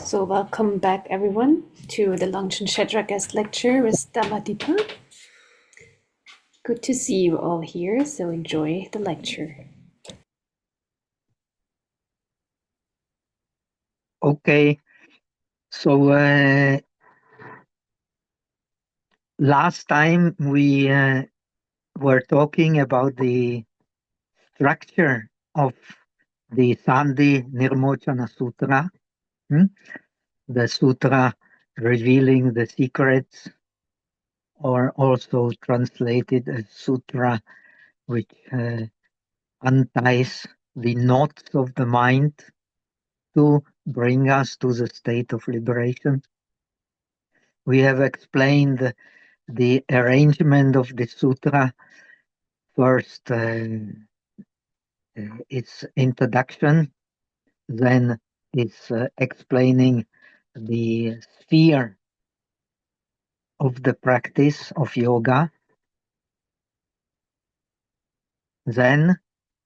So welcome back everyone to the Longchen Shedra guest lecture with Dhammadipa. Good to see you all here, so enjoy the lecture. Okay, so last time we were talking about the structure of the Saṃdhinirmocana Sutra, the sutra revealing the secrets, or also translated as sutra which unties the knots of the mind to bring us to the state of liberation. We have explained the arrangement of the sutra. First, its introduction, then it's explaining the sphere of the practice of yoga, then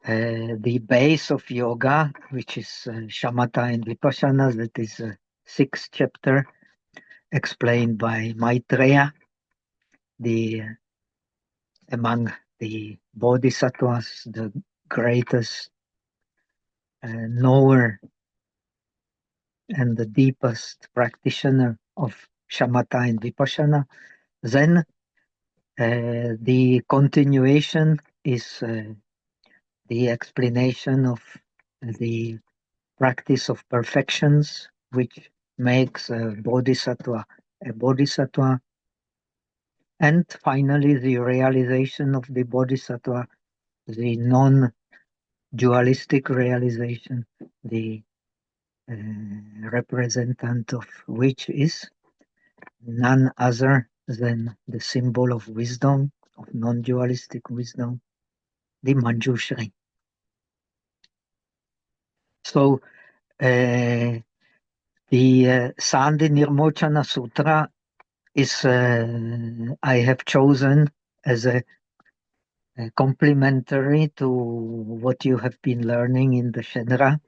the base of yoga, which is shamatha and vipassana, that is sixth chapter, explained by Maitreya, among the bodhisattvas, the greatest knower and the deepest practitioner of shamatha and vipassana. Then the continuation is the explanation of the practice of perfections, which makes a bodhisattva a bodhisattva. And finally, the realization of the bodhisattva, the non-dualistic realization, the representant of which is none other than the symbol of wisdom, of non-dualistic wisdom, the Manjushri. So the Saṃdhinirmocana Sutra is, I have chosen as a complementary to what you have been learning in the Shedra,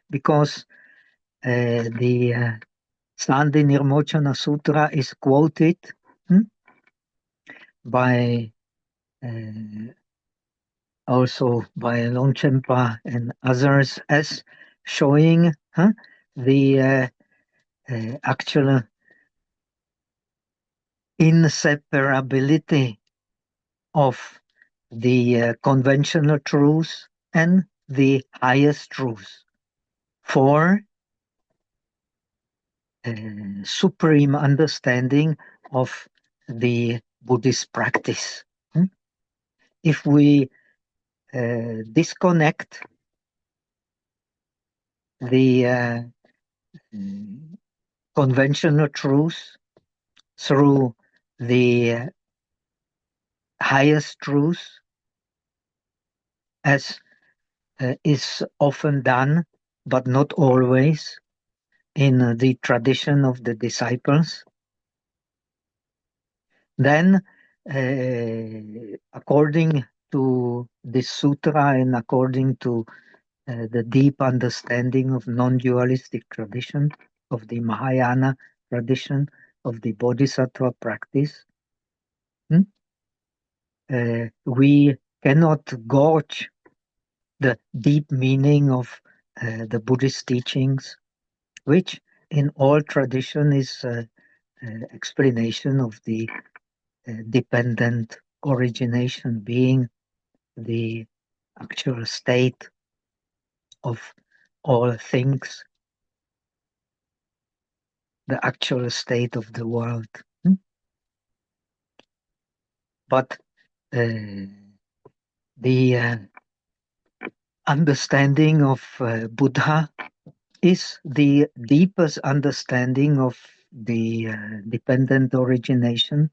because the Saṃdhinirmocana Sutra is quoted by also by Longchen and others as showing the actual inseparability of the conventional truths and the highest truths for supreme understanding of the Buddhist practice. If we disconnect the conventional truths through the highest truth, as is often done, but not always, in the tradition of the disciples, then according to this sutra and according to the deep understanding of non-dualistic tradition, of the Mahayana tradition, of the Bodhisattva practice, we cannot gauge the deep meaning of the Buddhist teachings, which in all tradition is explanation of the dependent origination being the actual state of all things, the actual state of the world. But the understanding of Buddha is the deepest understanding of the dependent origination.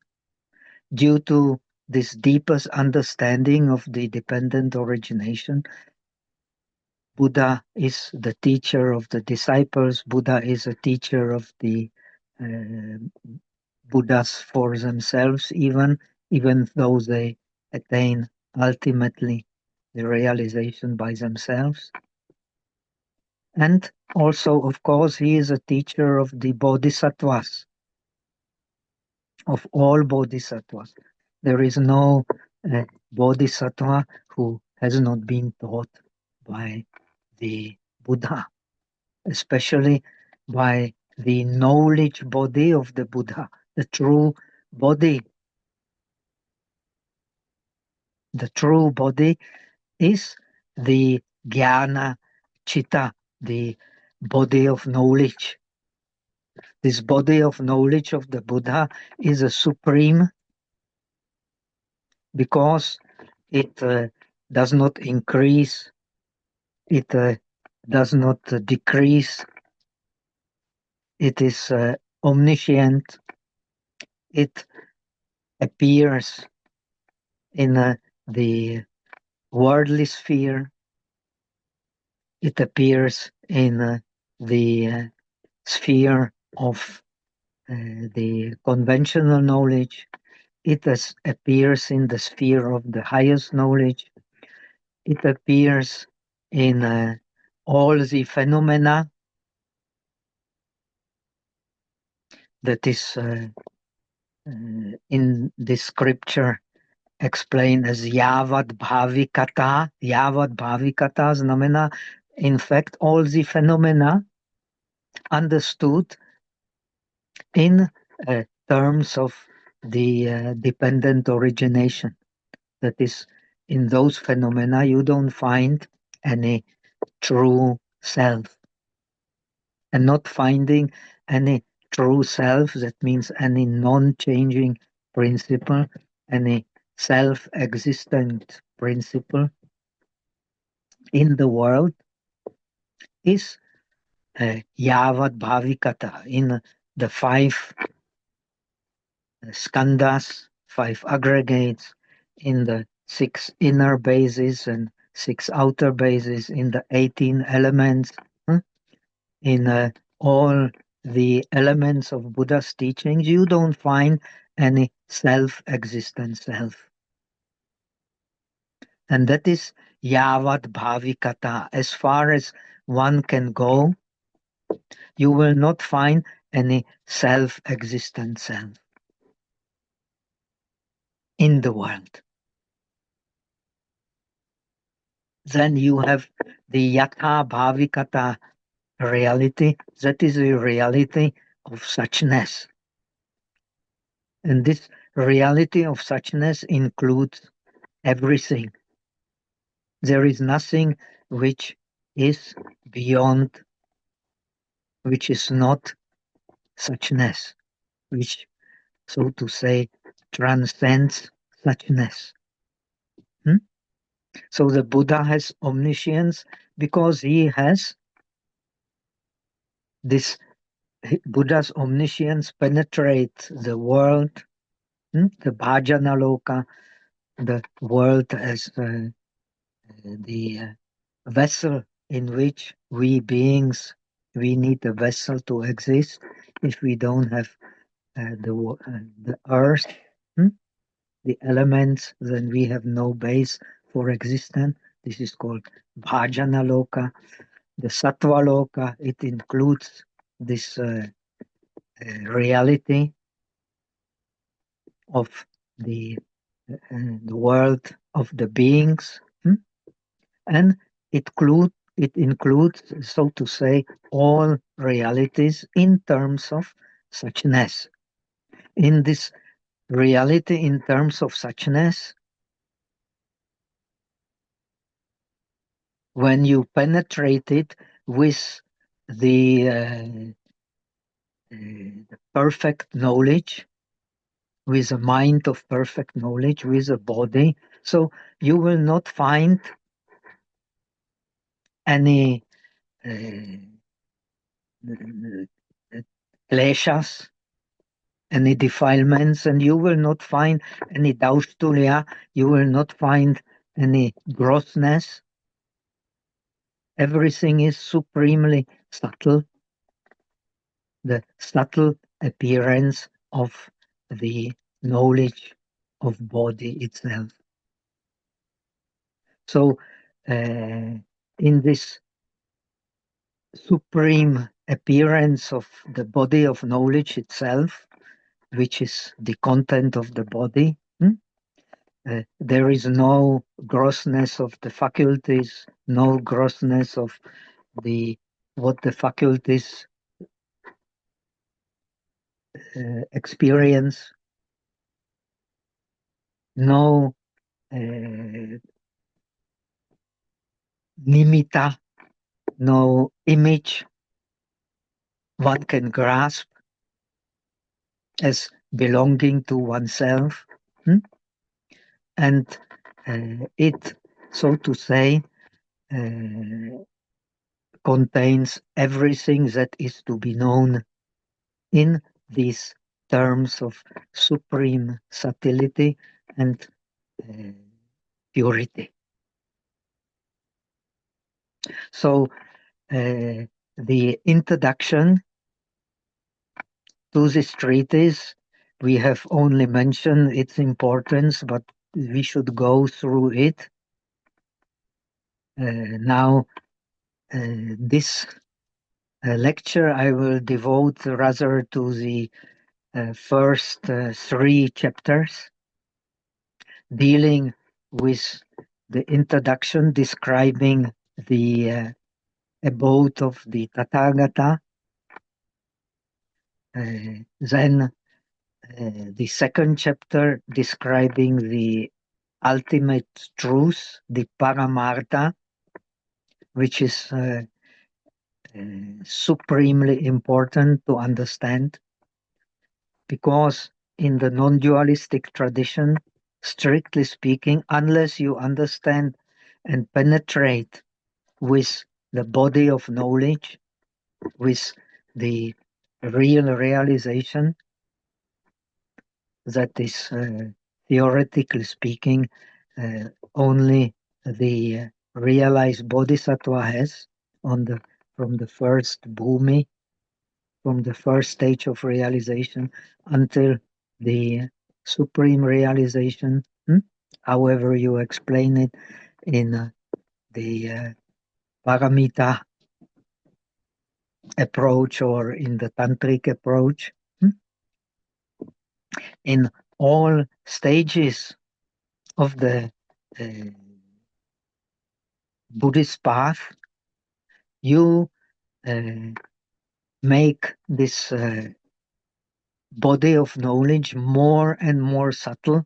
Due to this deepest understanding of the dependent origination, Buddha is the teacher of the disciples. Buddha is a teacher of the Buddhas for themselves, even though they attain ultimately the realization by themselves. And also, of course, he is a teacher of the bodhisattvas, of all bodhisattvas. There is no bodhisattva who has not been taught by the Buddha, especially by the knowledge body of the Buddha, the true body. The true body is the jnana chitta, the body of knowledge. This body of knowledge of the Buddha is a supreme because it does not increase, it does not decrease, it is omniscient, it appears in the worldly sphere, it appears in the sphere of the conventional knowledge, it appears in the sphere of the highest knowledge, it appears in all the phenomena that is in this scripture explained as Yavad Bhavikata znamena, in fact, all the phenomena understood in terms of the dependent origination. That is, in those phenomena, you don't find any true self. And not finding any true self, that means any non-changing principle, any self-existent principle in the world is Yavad Bhavikata. In the 5 skandhas, 5 aggregates, in the 6 inner bases and 6 outer bases, in the 18 elements, in all the elements of Buddha's teachings, you don't find any self-existent self. And that is Yavad Bhavikata. As far as one can go, you will not find any self-existent self in the world. Then you have the Yatha Bhavikata reality. That is the reality of suchness. And this reality of suchness includes everything. There is nothing which is beyond, which is not suchness, which, so to say, transcends suchness. So the Buddha has omniscience because he has this. Buddha's omniscience penetrates the world, the bhajana loka, the world as the vessel in which we beings, we need a vessel to exist. If we don't have the earth, the elements, then we have no base for existence. This is called bhajana loka. The sattva loka, it includes this reality of the world of the beings, and it includes, so to say, all realities in terms of suchness. In this reality in terms of suchness, when you penetrate it with the perfect knowledge, with a mind of perfect knowledge, with a body, so you will not find any kleshas, any defilements, and you will not find any daustulya, you will not find any grossness. Everything is supremely subtle, the subtle appearance of the knowledge of body itself. So in this supreme appearance of the body of knowledge itself, which is the content of the body. There is no grossness of the faculties, no grossness of what the faculties experience, no nimitta, no image one can grasp as belonging to oneself. And it, so to say, contains everything that is to be known in these terms of supreme subtlety and purity. So the introduction to this treatise, we have only mentioned its importance, but we should go through it. Now, this lecture I will devote rather to the first 3 chapters, dealing with the introduction, describing the abode of the Tathagata. Then the second chapter describing the ultimate truth, the Paramartha, which is supremely important to understand, because in the non-dualistic tradition, strictly speaking, unless you understand and penetrate with the body of knowledge, with the real realization, that is theoretically speaking only the realized bodhisattva has from the first bhumi, from the first stage of realization until the supreme realization, however you explain it in the paramita approach or in the tantric approach. In all stages of the Buddhist path, you make this body of knowledge more and more subtle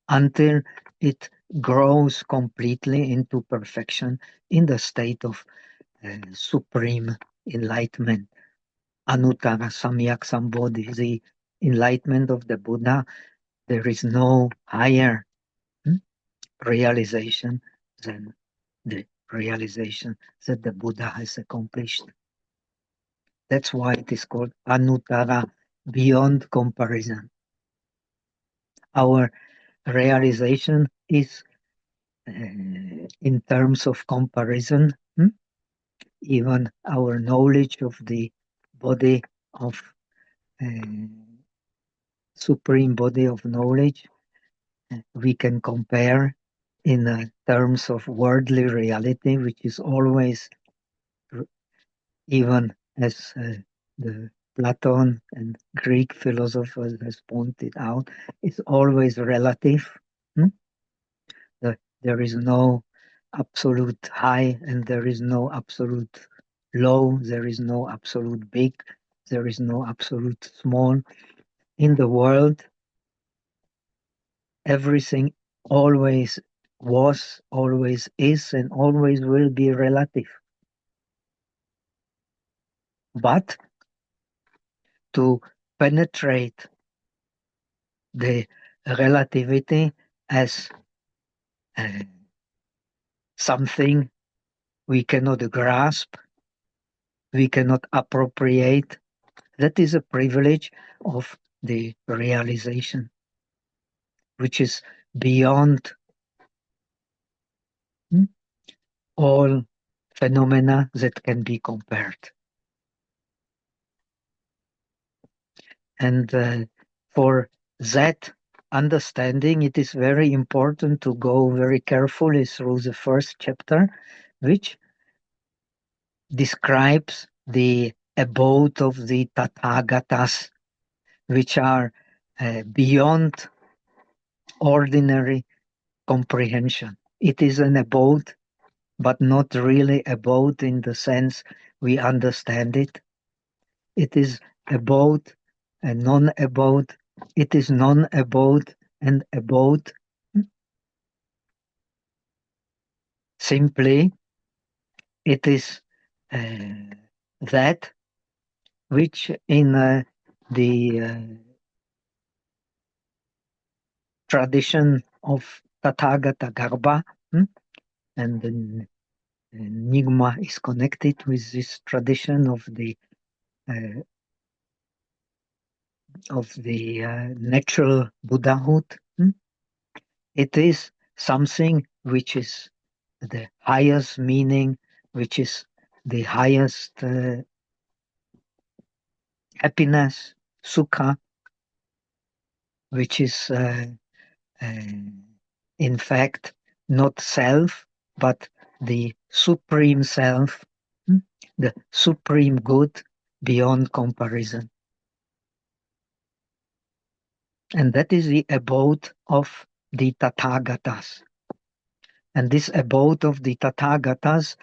until it grows completely into perfection in the state of supreme enlightenment. Anuttara Samyak Sambodhi, the enlightenment of the Buddha. There is no higher realization than the realization that the Buddha has accomplished. That's why it is called Anuttara, beyond comparison. Our realization is in terms of comparison, even our knowledge of the body of supreme body of knowledge, we can compare in terms of worldly reality, which is always, even as the Platon and Greek philosophers has pointed out, is always relative. There is no absolute high and there is no absolute low. There is no absolute big. There is no absolute small. In the world, everything always was, always is, and always will be relative. But to penetrate the relativity as something we cannot grasp, we cannot appropriate, that is a privilege of the realization, which is beyond all phenomena that can be compared. And for that understanding, it is very important to go very carefully through the first chapter, which describes the abode of the Tathagatas, which are beyond ordinary comprehension. It is an abode, but not really abode in the sense we understand it. It is abode and non-abode. It is non-abode and abode. Simply, it is that which in the tradition of Tathagata Garbha, and the Nigma is connected with this tradition of the natural Buddhahood. It is something which is the highest meaning, which is the highest happiness, sukha, which is in fact not self, but the supreme self, the supreme good beyond comparison. And that is the abode of the Tathagatas. And this abode of the Tathagatas,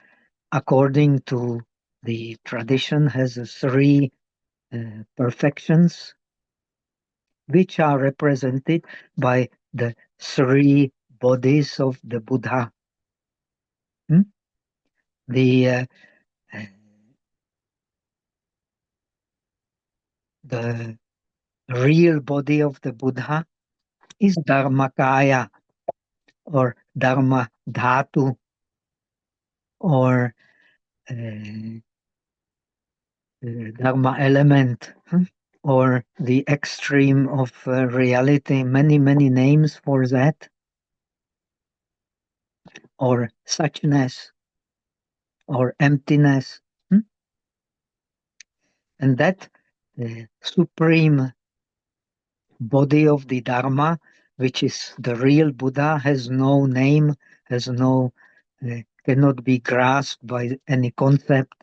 according to the tradition, has three perfections, which are represented by the three bodies of the Buddha. The real body of the Buddha is Dharmakaya, or Dharma Dhatu, or Dharma element, or the extreme of reality, many names for that, or suchness, or emptiness. And that supreme body of the Dharma, which is the real Buddha, has no name, has no, cannot be grasped by any concept.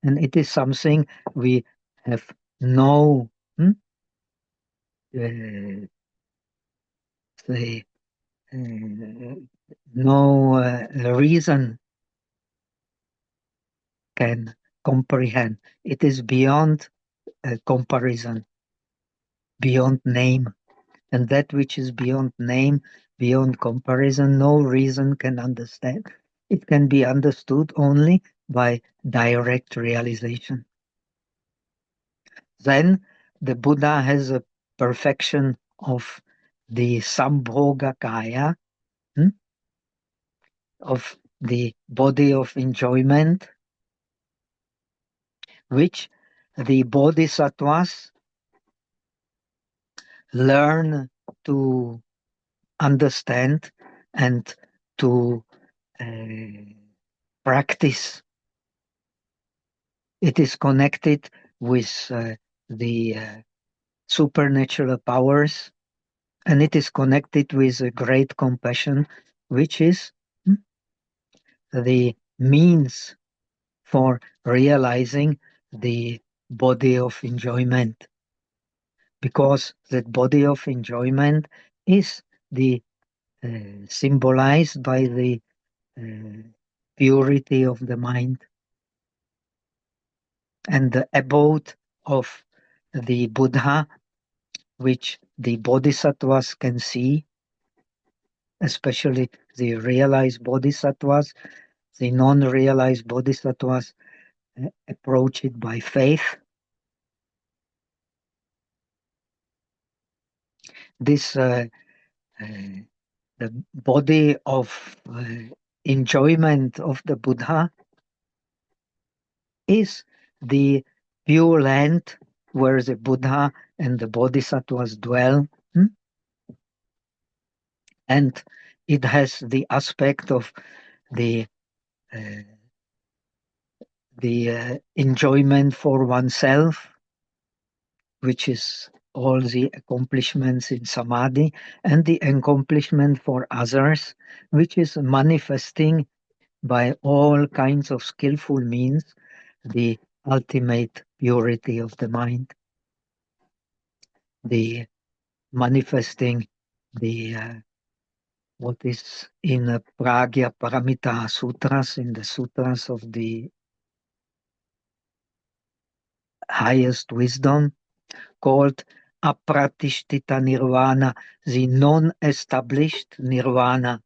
And it is something we have no reason can comprehend. It is beyond comparison, beyond name. And that which is beyond name, beyond comparison, no reason can understand. It can be understood only by direct realization. Then the Buddha has a perfection of the Sambhogakaya, of the body of enjoyment, which the bodhisattvas learn to understand and to practice. It is connected with the supernatural powers, and it is connected with a great compassion, which is the means for realizing the body of enjoyment, because that body of enjoyment is the symbolized by the purity of the mind. And the abode of the Buddha, which the bodhisattvas can see, especially the realized bodhisattvas, the non-realized bodhisattvas approach it by faith. This the body of enjoyment of the Buddha is the pure land where the Buddha and the bodhisattvas dwell. And it has the aspect of the enjoyment for oneself, which is all the accomplishments in samadhi, and the accomplishment for others, which is manifesting by all kinds of skillful means the ultimate purity of the mind, the manifesting the what is in Pragya Paramita Sutras, in the sutras of the highest wisdom, called Apratishtita Nirvana, the non-established Nirvana.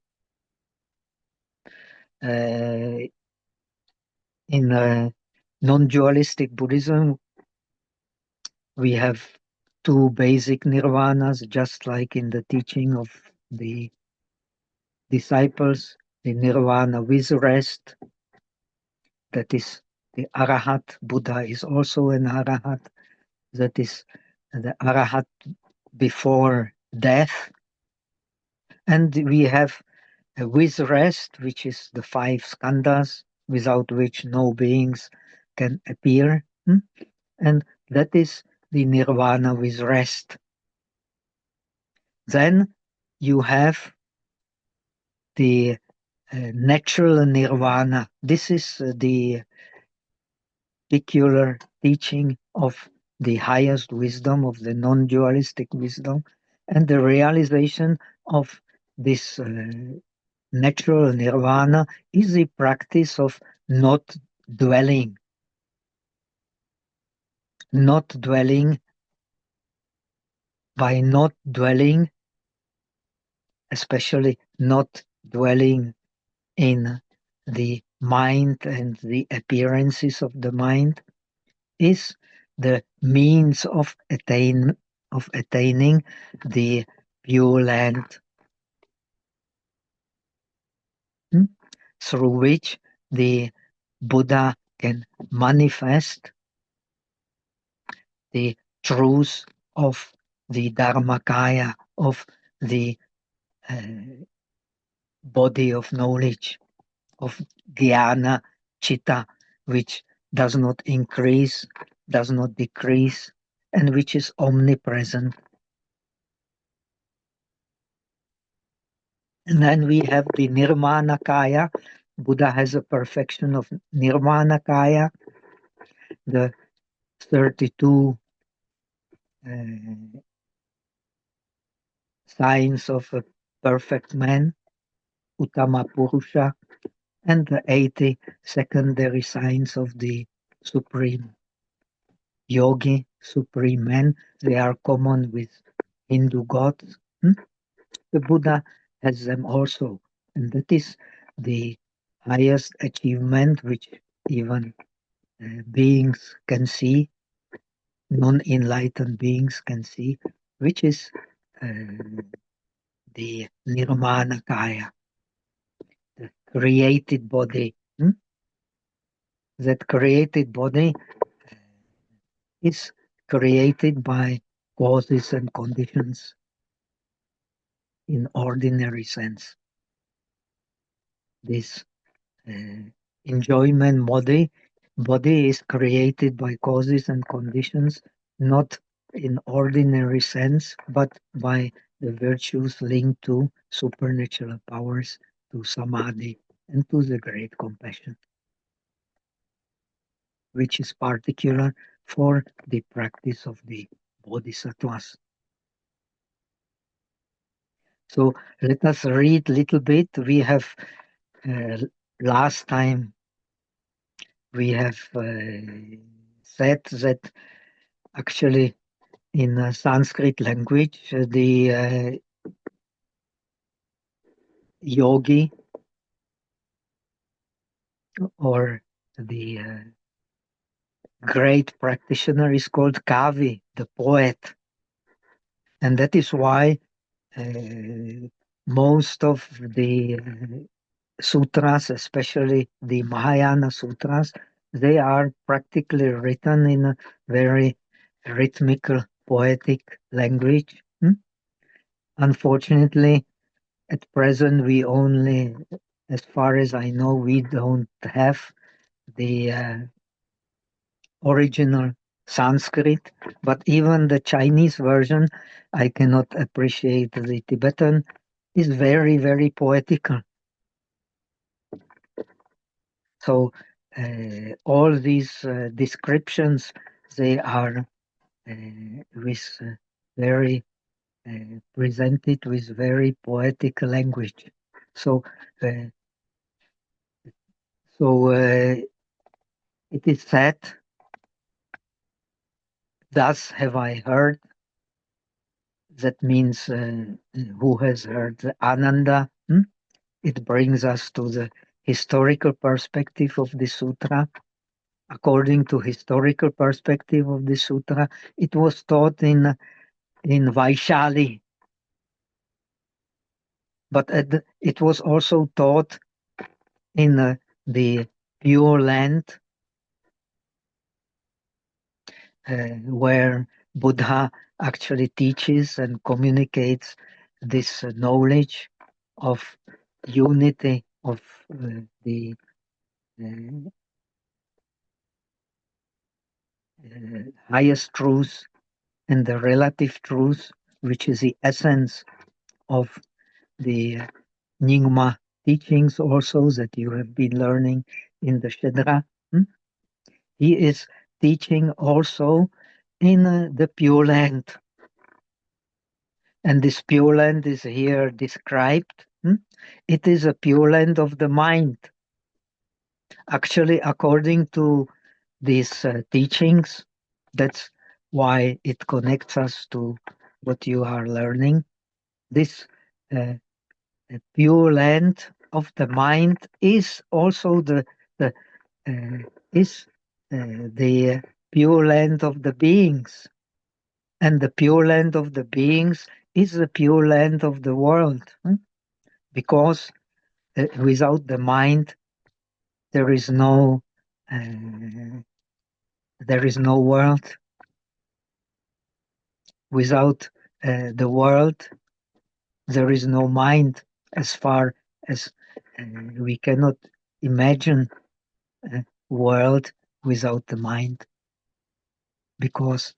In non-dualistic Buddhism, we have two basic nirvanas, just like in the teaching of the disciples, the nirvana with rest, that is the arahat. Buddha is also an arahat, that is the arahat before death. And we have with rest, which is the 5 skandhas, without which no beings can appear. And that is the nirvana with rest. Then you have the natural nirvana. This is the peculiar teaching of the highest wisdom, of the non-dualistic wisdom, and the realization of this natural nirvana is the practice of not dwelling. Not dwelling, by not dwelling, especially not dwelling in the mind and the appearances of the mind, is the means of attaining the Pure Land, through which the Buddha can manifest the truth of the Dharmakaya, of the body of knowledge, of Dhyana Chitta, which does not increase, does not decrease, and which is omnipresent. And then we have the Nirmanakaya. Buddha has a perfection of Nirmanakaya, the 32 signs of a perfect man, Uttama Purusha, and the 80 secondary signs of the supreme yogi, supreme man. They are common with Hindu gods. The Buddha has them also, and that is the highest achievement which even beings can see, non-enlightened beings can see, which is the Nirmanakaya, the created body. That created body is created by causes and conditions in ordinary sense. This enjoyment body is created by causes and conditions, not in ordinary sense, but by the virtues linked to supernatural powers, to samadhi, and to the great compassion, which is particular for the practice of the bodhisattvas. So let us read a little bit. We have last time we have said that actually in Sanskrit language the yogi or the great practitioner is called Kavi, the poet, and that is why most of the sutras, especially the Mahayana sutras, they are practically written in a very rhythmical, poetic language. Unfortunately, at present, we only, as far as I know, we don't have the original Sanskrit, but even the Chinese version, I cannot appreciate. The Tibetan is very, very poetical. So all these descriptions, they are with very presented with very poetic language. So it is said, thus have I heard. That means who has heard the Ananda. It brings us to the historical perspective of the sutra. According to historical perspective of the sutra, it was taught in Vaishali, but it was also taught in the Pure Land, where Buddha actually teaches and communicates this knowledge of unity of the highest truth and the relative truth, which is the essence of the Nyingma teachings also that you have been learning in the Shedra. He is teaching also in the Pure Land. And this Pure Land is here described. It is a Pure Land of the mind. Actually, according to these teachings, that's why it connects us to what you are learning. This Pure Land of the mind is also the Pure Land of the beings, and the Pure Land of the beings is the Pure Land of the world, because without the mind there is no world. Without the world there is no mind, as far as we cannot imagine a world without the mind, because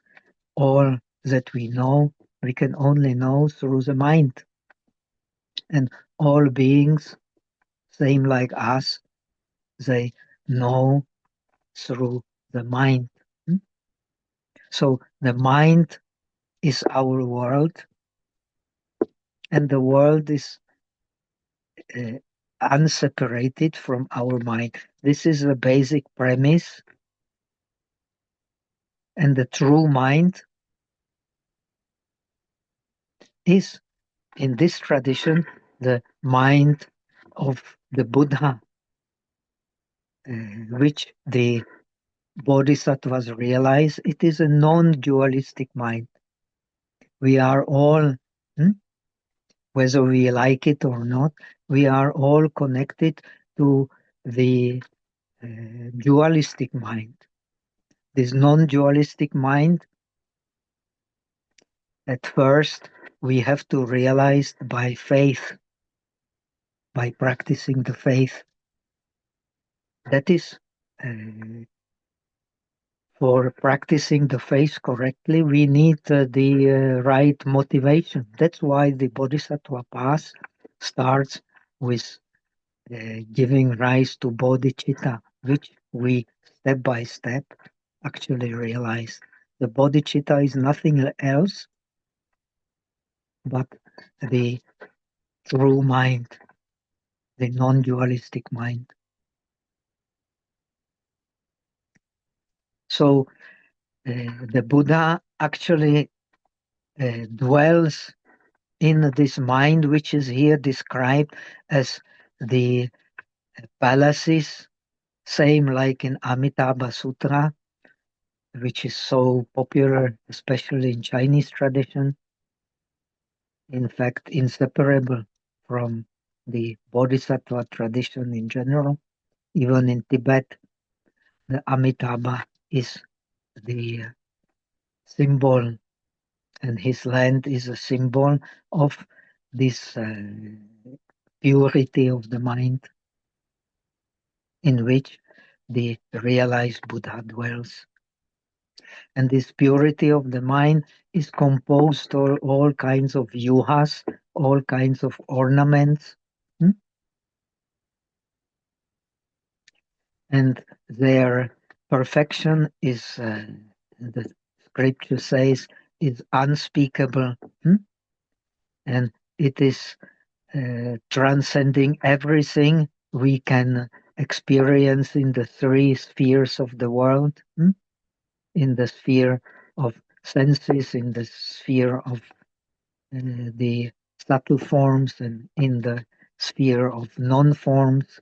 all that we know, we can only know through the mind. And all beings, same like us, they know through the mind. So the mind is our world, and the world is unseparated from our mind. This is the basic premise. And the true mind is, in this tradition, the mind of the Buddha, which the bodhisattvas realize. It is a non-dualistic mind. We are all, whether we like it or not, we are all connected to the dualistic mind. This non-dualistic mind, at first, we have to realize by faith, by practicing the faith. That is, for practicing the faith correctly, we need the right motivation. That's why the Bodhisattva path starts with giving rise to bodhicitta, which we step by step actually realize. The bodhicitta is nothing else but the true mind, the non-dualistic mind. So the Buddha actually dwells in this mind, which is here described as the palaces, same like in Amitabha Sutra, which is so popular, especially in Chinese tradition. In fact, inseparable from the Bodhisattva tradition in general. Even in Tibet, the Amitabha is the symbol, and his land is a symbol of this purity of the mind in which the realized Buddha dwells. And this purity of the mind is composed of all kinds of yuhas, all kinds of ornaments. and their perfection is, the scripture says, is unspeakable, and it is transcending everything we can experience in the three spheres of the world, in the sphere of senses, in the sphere of the subtle forms, and in the sphere of non-forms.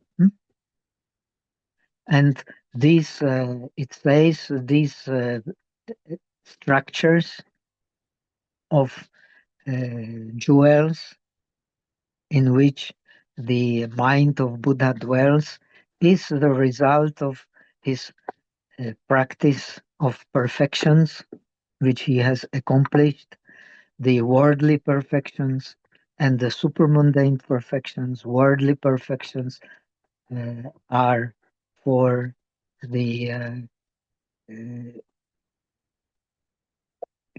And these, it says, these structures of jewels in which the mind of Buddha dwells is the result of his practice of perfections, which he has accomplished, the worldly perfections and the supermundane perfections. Worldly perfections are for the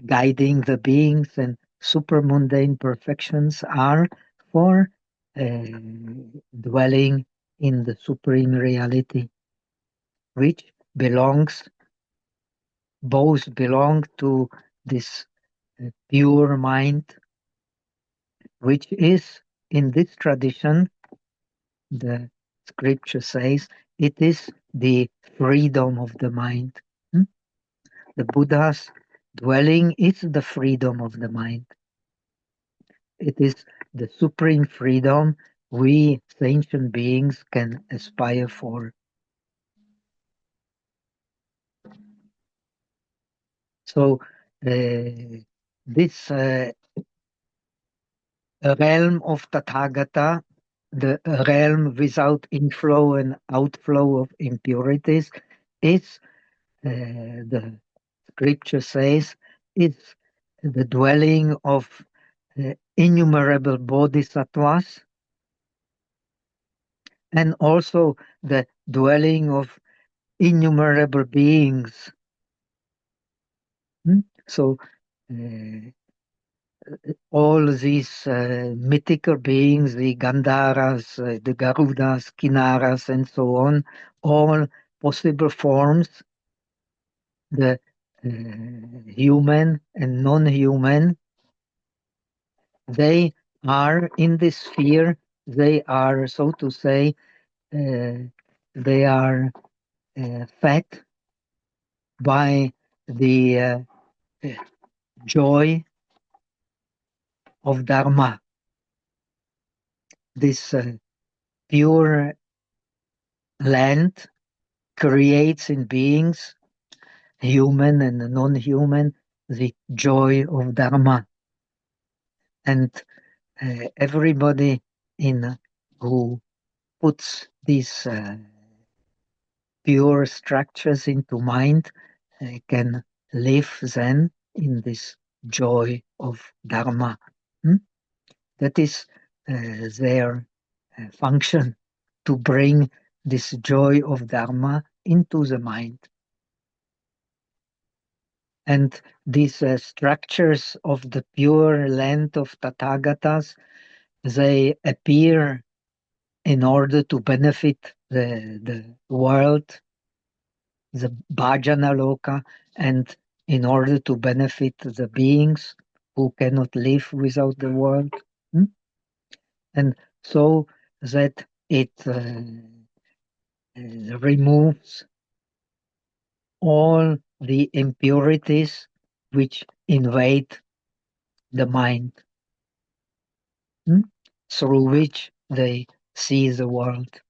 guiding the beings, and supermundane perfections are for dwelling in the supreme reality, which both belong to this pure mind, which is, in this tradition, the scripture says, it is the freedom of the mind. The Buddha's dwelling is the freedom of the mind. It is the supreme freedom we sentient beings can aspire for. So this realm of Tathagata, the realm without inflow and outflow of impurities, is, the scripture says, is the dwelling of innumerable bodhisattvas, and also the dwelling of innumerable beings. So all these mythical beings, the Gandharas, the Garudas, Kinnaras, and so on, all possible forms, the human and non-human, they are in this sphere, they are, so to say, they are fed by the joy of Dharma. This pure land creates in beings, human and non-human, the joy of Dharma. And everybody who puts these pure structures into mind can live then in this joy of Dharma. That is their function, to bring this joy of Dharma into the mind. And these structures of the pure land of Tathagatas, they appear in order to benefit the world, the bhajana loka, and in order to benefit the beings who cannot live without the world. And so that it removes all the impurities which invade the mind, through which they see the world.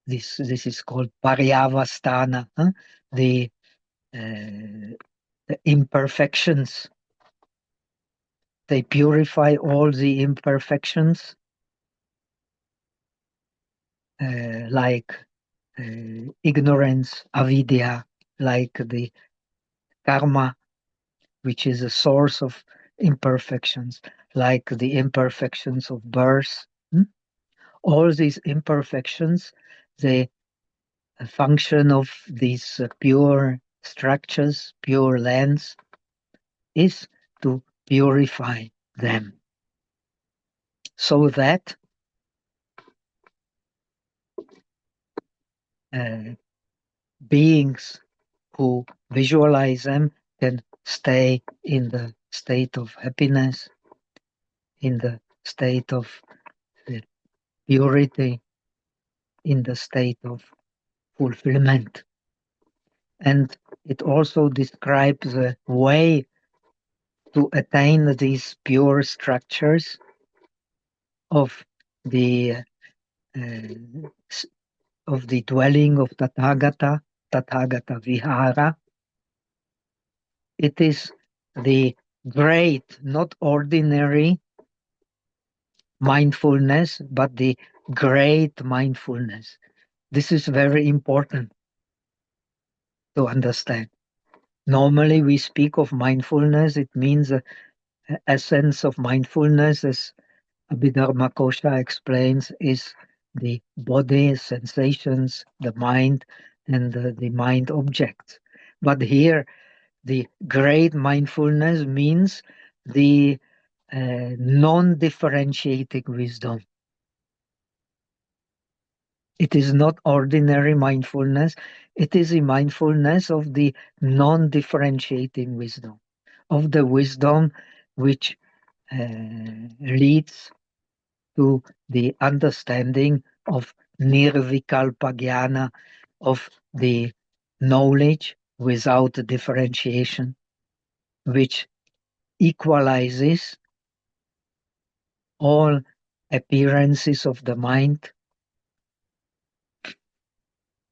This is called paryavastana, the imperfections. They purify all the imperfections, like ignorance, avidya, like the karma, which is a source of imperfections, like the imperfections of birth. All these imperfections, the function of these pure structures, pure lands, is to purify them, so that beings who visualize them can stay in the state of happiness, in the state of purity, in the state of fulfillment. And it also describes a way to attain these pure structures of the dwelling of Tathagata Vihara. It is the great, not ordinary mindfulness, but the great mindfulness. This is very important to understand. Normally we speak of mindfulness, it means the essence of mindfulness, as Abhidharmakosha explains, is the body, sensations, the mind, and the mind objects. But here, the great mindfulness means the non-differentiating wisdom. It is not ordinary mindfulness. It is a mindfulness of the non-differentiating wisdom, of the wisdom which leads to the understanding of nirvikalpa jnana, of the knowledge without differentiation, which equalizes all appearances of the mind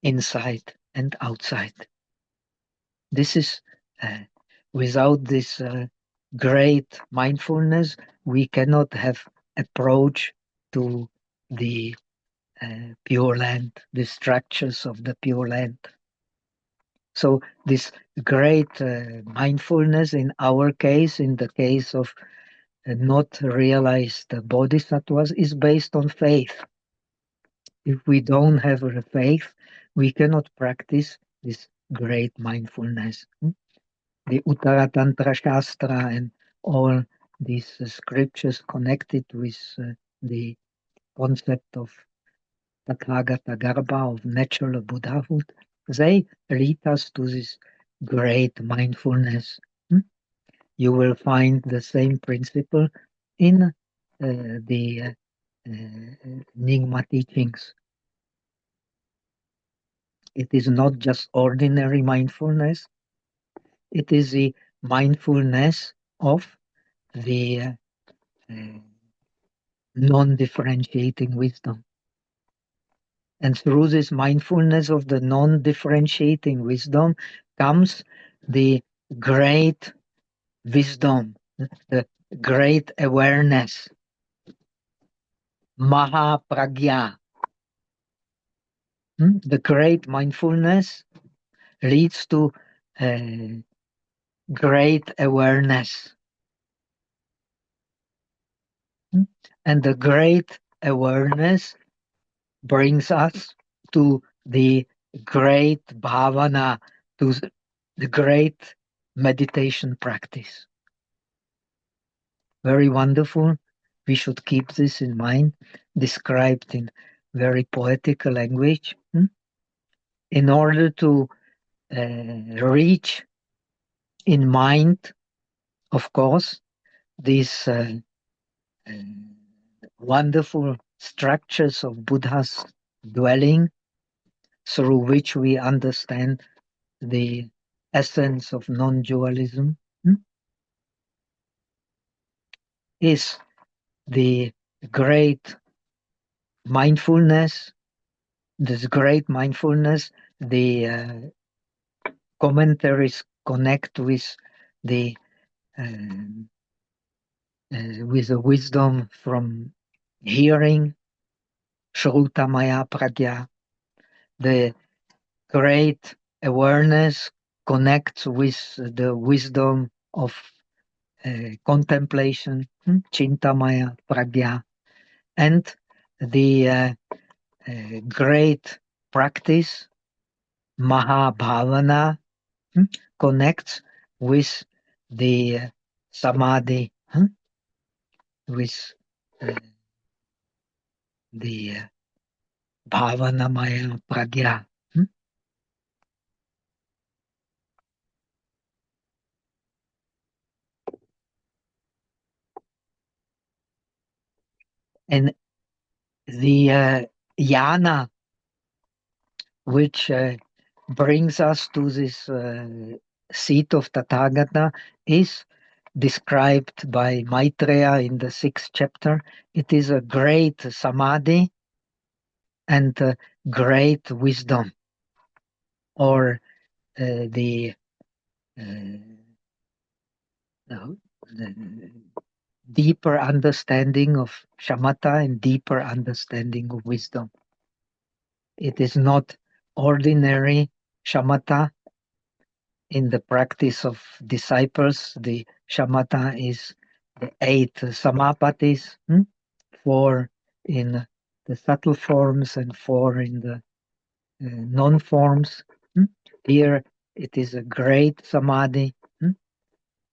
inside and outside. This is, without this great mindfulness, we cannot have approach to the Pure Land, the structures of the Pure Land. So this great mindfulness, in our case, in the case of not realized bodhisattvas, is based on faith. If we don't have a faith, we cannot practice this great mindfulness. The Uttara Tantra Shastra and all these scriptures connected with the concept of Tathagata Garbha, of natural Buddhahood, they lead us to this great mindfulness. You will find the same principle in the Nyingma teachings. It is not just ordinary mindfulness, it is the mindfulness of the non-differentiating wisdom. And through this mindfulness of the non-differentiating wisdom comes the great wisdom, the great awareness, Mahapragya. The great mindfulness leads to great awareness. And the great awareness brings us to the great bhavana, to the great meditation practice. Very wonderful. We should keep this in mind, described in very poetical language. In order to reach in mind, of course, these wonderful structures of Buddha's dwelling, through which we understand the essence of non-dualism, is the great mindfulness. This great mindfulness, the commentaries connect with the wisdom from hearing, Shrutamaya Pragya. The great awareness connects with the wisdom of contemplation, Chintamaya Pragya, and the great practice, Mahabhavana, connects with the Samadhi, with the Bhavanamaya Pragya. And the jhana, which brings us to this seat of Tathagata, is described by Maitreya in the 6th chapter. It is a great samadhi and great wisdom, or the deeper understanding of shamatha and deeper understanding of wisdom. It is not ordinary shamatha. In the practice of disciples, the shamatha is the 8 samapatis, 4 in the subtle forms and 4 in the non-forms. Here it is a great samadhi,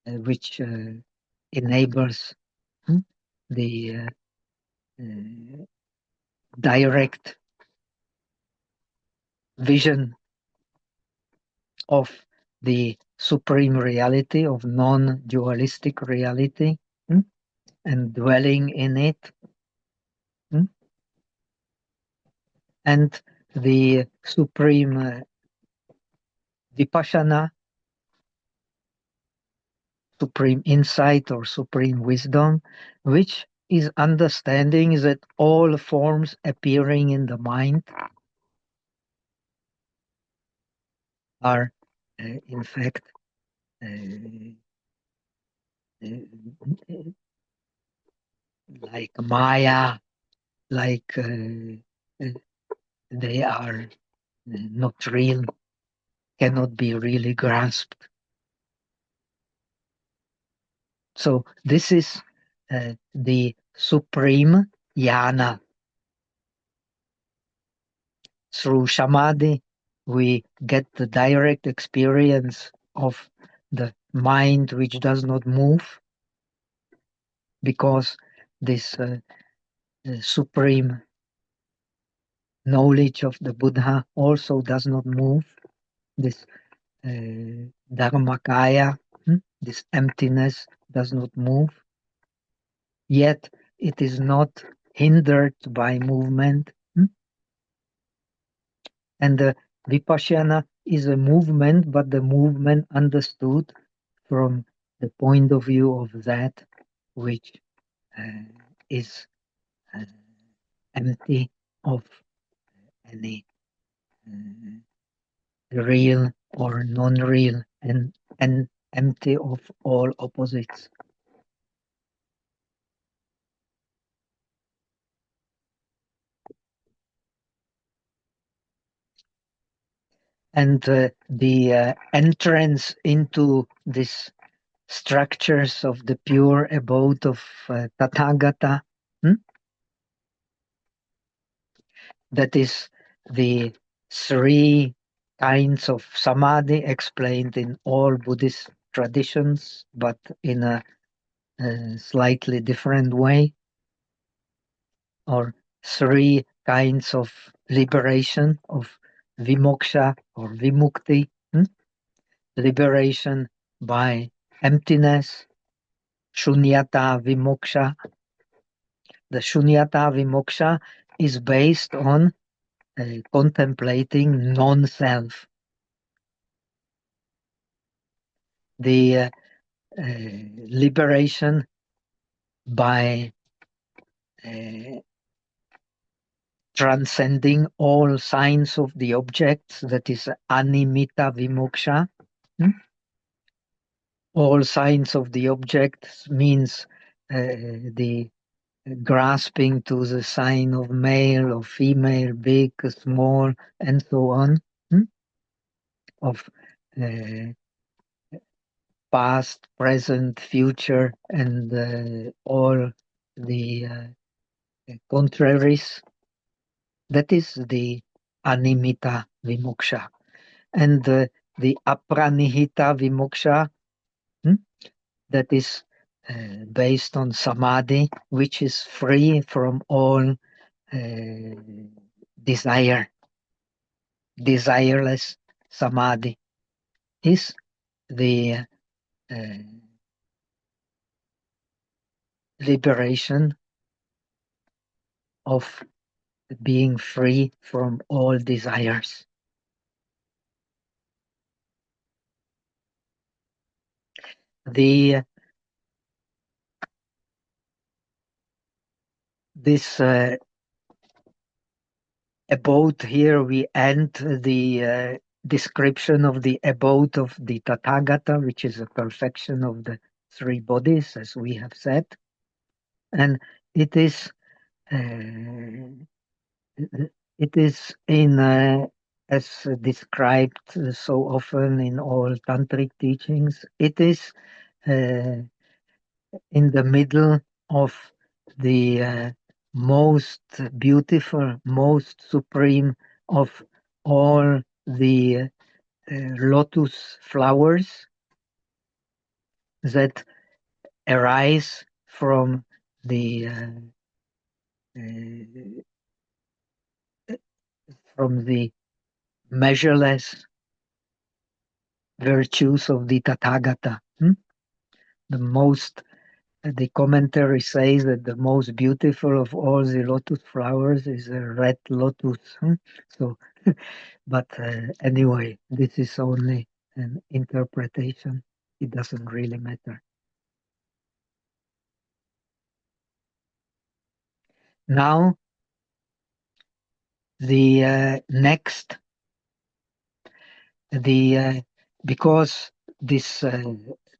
which enables the direct vision of the supreme reality, of non-dualistic reality, and dwelling in it. And the supreme vipassana, supreme insight or supreme wisdom, which is understanding that all forms appearing in the mind are in fact like Maya, like they are not real, cannot be really grasped. So this is the supreme jhana. Through samadhi, we get the direct experience of the mind which does not move, because this supreme knowledge of the Buddha also does not move. This Dharmakaya, this emptiness does not move. Yet it is not hindered by movement. And the Vipassana is a movement, but the movement understood from the point of view of that which is empty of any real or non-real, and empty of all opposites. And the entrance into these structures of the pure abode of Tathagata, that is the 3 kinds of samadhi explained in all Buddhist traditions, but in a slightly different way, or 3 kinds of liberation, of vimoksha or vimukti, liberation by emptiness, shunyata vimoksha. The shunyata vimoksha is based on contemplating non-self. The liberation by transcending all signs of the objects, that is animita vimoksha. All signs of the objects means the grasping to the sign of male or female, big, small, and so on, of past, present, future, and all the contraries. That is the animita vimoksha. And the apranihita vimoksha, that is based on samadhi, which is free from all desire. Desireless samadhi is the liberation of being free from all desires. This abode here, we end the description of the abode of the Tathagata, which is a perfection of the three bodies, as we have said. And it is in as described so often in all tantric teachings, it is in the middle of the most beautiful, most supreme of all the lotus flowers that arise from the measureless virtues of the Tathagata. The commentary says that the most beautiful of all the lotus flowers is a red lotus. So, but anyway, this is only an interpretation. It doesn't really matter. Now, the next, because this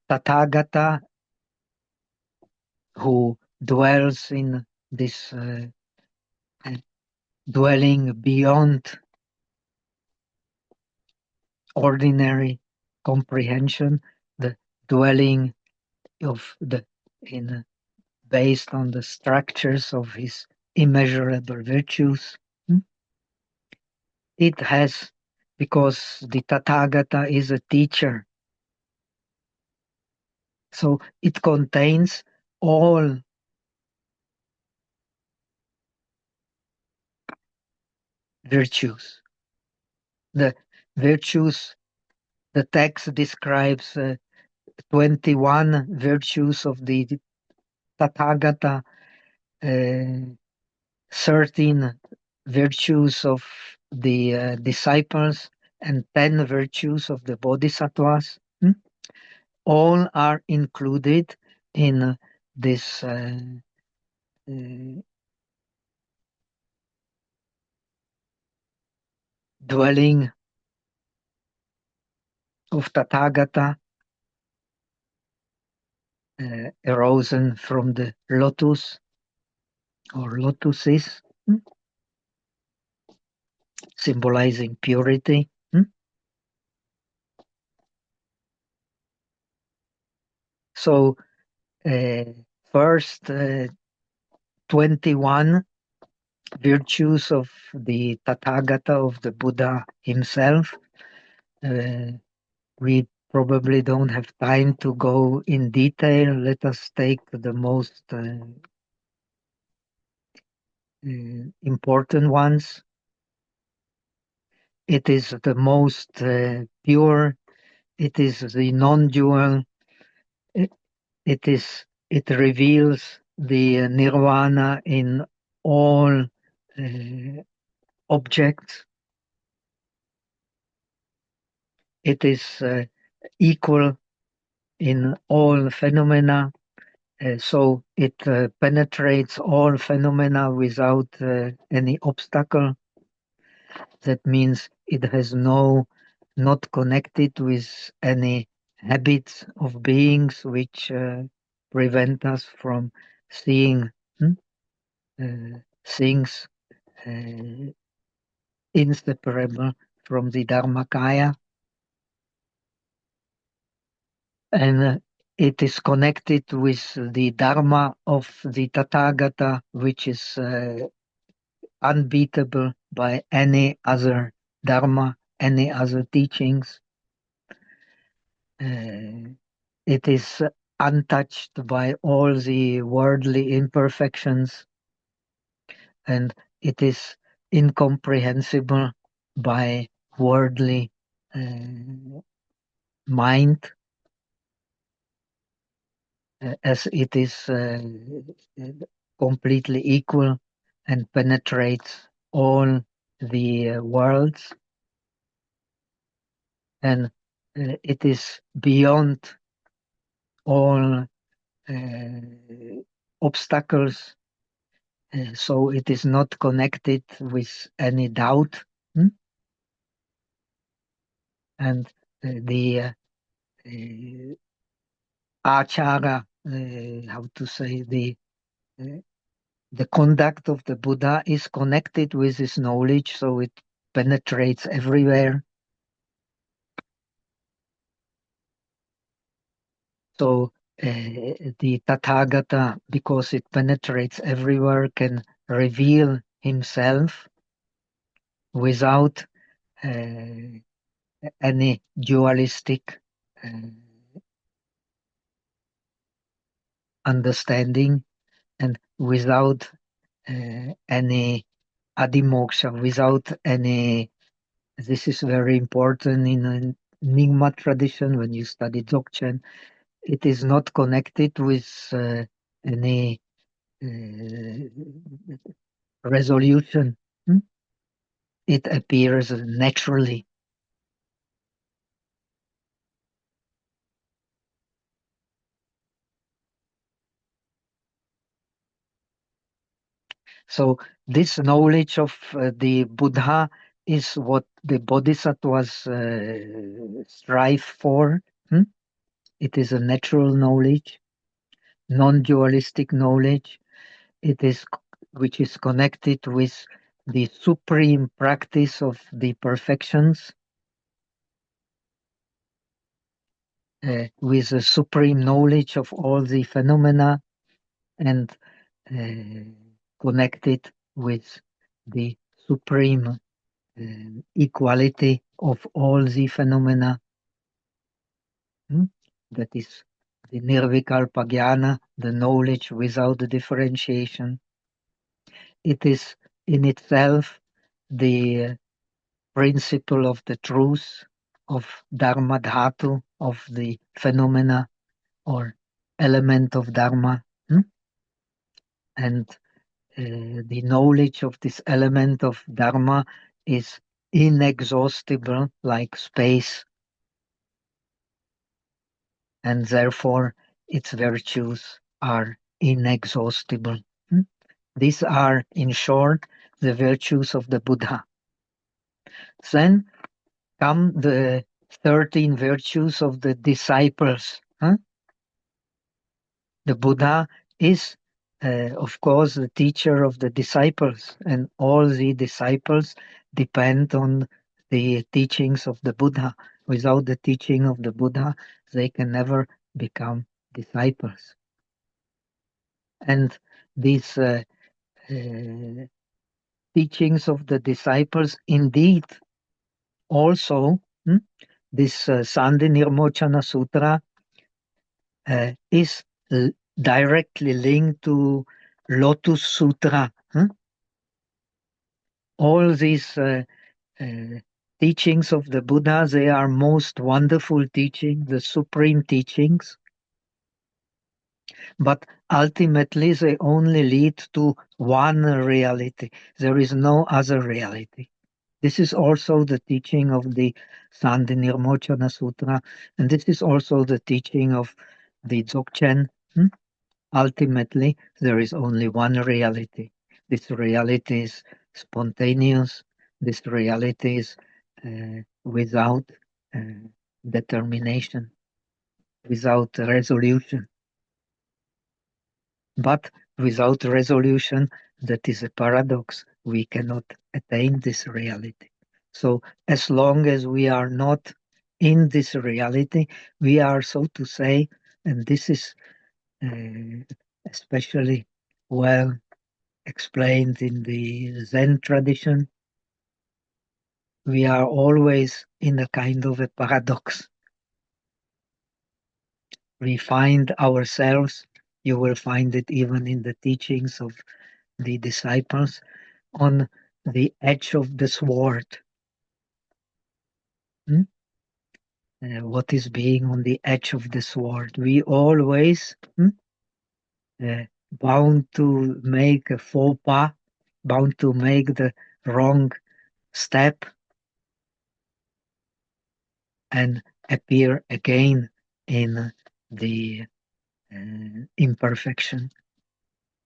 Tathagata who dwells in this dwelling beyond ordinary comprehension, the dwelling of based on the structures of his immeasurable virtues. It has, because the Tathagata is a teacher, so it contains all virtues. The virtues, the text describes 21 virtues of the Tathagata, 13 virtues of the disciples, and 10 virtues of the bodhisattvas. All are included in this dwelling of Tathagata, arisen from the lotus or lotuses, symbolizing purity. So first 21 virtues of the Tathagata, of the Buddha himself. We probably don't have time to go in detail. Let us take the most important ones. It is the most pure. It is the non-dual. It reveals the nirvana in all objects. It is equal in all phenomena, so it penetrates all phenomena without any obstacle. That means it has not connected with any habits of beings which prevent us from seeing things inseparable from the Dharmakaya. And it is connected with the Dharma of the Tathagata, which is unbeatable by any other Dharma, any other teachings. It is untouched by all the worldly imperfections, and it is incomprehensible by worldly mind, as it is completely equal and penetrates all the worlds, and it is beyond all obstacles, so it is not connected with any doubt. And the Ācāra, how to say, the conduct of the Buddha is connected with this knowledge, so it penetrates everywhere. So the Tathagata, because it penetrates everywhere, can reveal himself without any dualistic understanding, and without any adimoksha, without any. This is very important in an Nyingma tradition when you study Dzogchen. It is not connected with any resolution. It appears naturally. So this knowledge of the Buddha is what the bodhisattvas strive for. It is a natural knowledge, non-dualistic knowledge. It is which is connected with the supreme practice of the perfections, with a supreme knowledge of all the phenomena, and connected with the supreme equality of all the phenomena. That is the nirvikalpa jnana, the knowledge without the differentiation. It is in itself the principle of the truth of Dharma Dhatu, of the phenomena or element of Dharma. And the knowledge of this element of Dharma is inexhaustible like space, and therefore its virtues are inexhaustible. These are, in short, the virtues of the Buddha. Then come the 13 virtues of the disciples. The Buddha is, of course, the teacher of the disciples, and all the disciples depend on the teachings of the Buddha. Without the teaching of the Buddha, they can never become disciples. And these teachings of the disciples indeed also, this Saṃdhinirmocana Sutra is directly linked to Lotus Sutra. All these teachings of the Buddha, they are most wonderful teachings, the supreme teachings, but ultimately they only lead to one reality. There is no other reality. This is also the teaching of the Saṃdhinirmocana Sutra, and this is also the teaching of the Dzogchen. Ultimately, there is only one reality. This reality is spontaneous. This reality is without determination, without resolution. But without resolution, that is a paradox. We cannot attain this reality. So as long as we are not in this reality, we are, so to say, and this is especially well explained in the Zen tradition, we are always in a kind of a paradox. We find ourselves, you will find it even in the teachings of the disciples, on the edge of the sword. What is being on the edge of the sword? We always bound to make a faux pas, bound to make the wrong step and appear again in the imperfection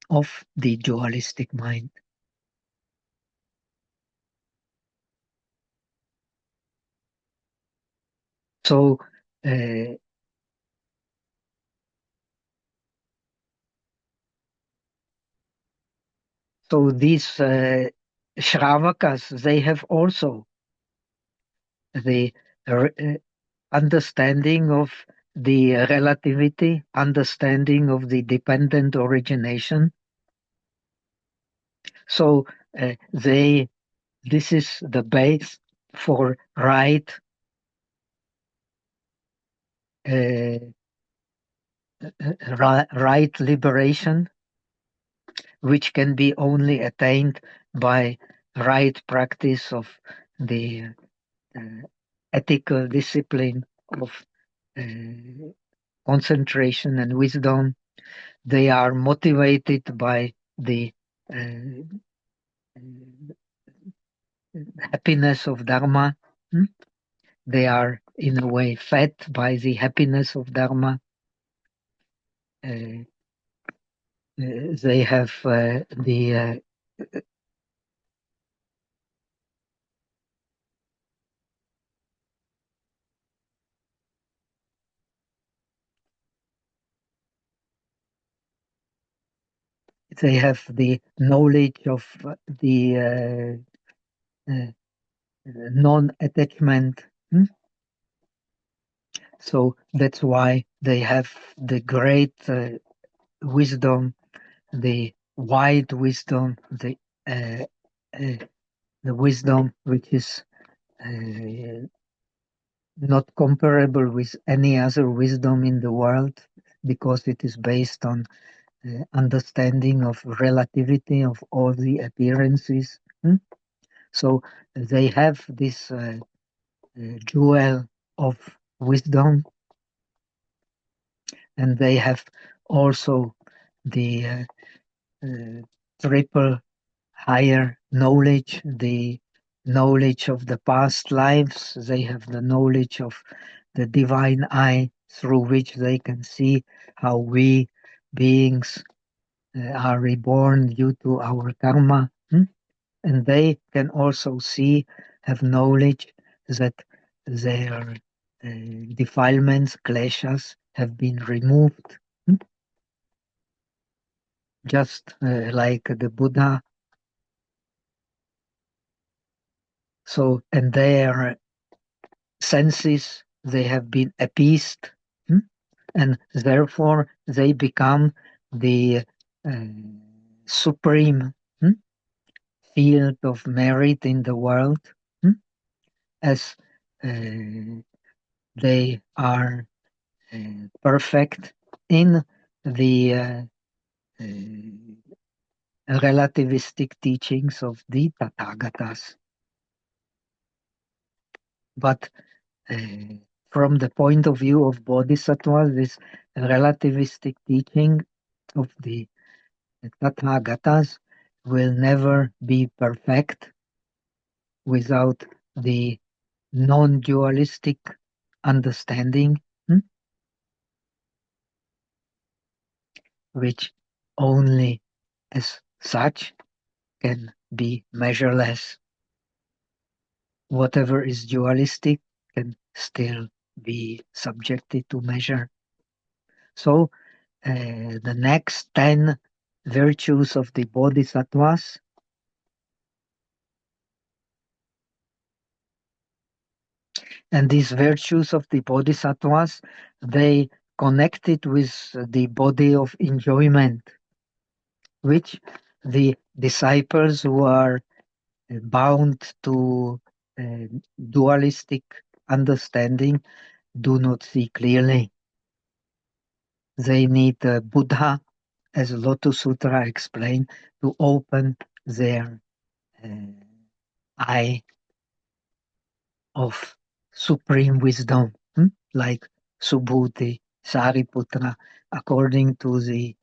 of the dualistic mind. So so these Shravakas, they have also the understanding of the relativity, understanding of the dependent origination. So this is the base for right liberation, which can be only attained by right practice of the ethical discipline of concentration and wisdom. They are motivated by the happiness of Dharma. They are, in a way, fed by the happiness of Dharma. They have the they have the knowledge of the non-attachment. So that's why they have the great wisdom, the wide wisdom, the wisdom which is not comparable with any other wisdom in the world, because it is based on understanding of relativity of all the appearances. So they have this jewel of wisdom, and they have also the triple higher knowledge, the knowledge of the past lives. They have the knowledge of the divine eye, through which they can see how we beings are reborn due to our karma. And they can also have knowledge that their defilements, kleshas, have been removed. Just like the Buddha. So, and their senses, they have been appeased, and therefore they become the supreme field of merit in the world, as they are perfect in the relativistic teachings of the Tathagatas. But from the point of view of Bodhisattvas, this relativistic teaching of the Tathagatas will never be perfect without the non-dualistic understanding, which only as such can be measureless. Whatever is dualistic can still be subjected to measure. So the next 10 virtues of the Bodhisattvas and these virtues of the Bodhisattvas, they connected with the body of enjoyment, which the disciples who are bound to dualistic understanding do not see clearly. They need Buddha, as Lotus Sutra explained, to open their eye of supreme wisdom, like Subhuti, Sariputra, according to the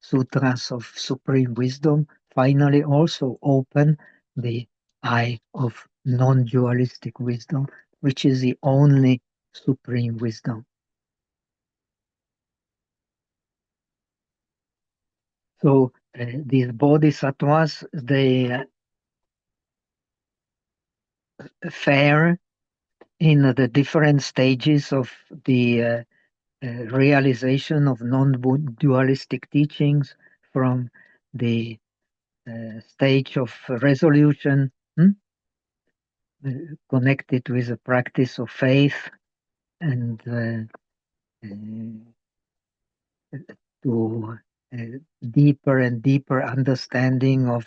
sutras of supreme wisdom. finally also open the eye of non-dualistic wisdom, which is the only supreme wisdom. So these bodhisattvas, they fare in the different stages of the realization of non-dualistic teachings, from the stage of resolution, connected with the practice of faith, and to deeper and deeper understanding of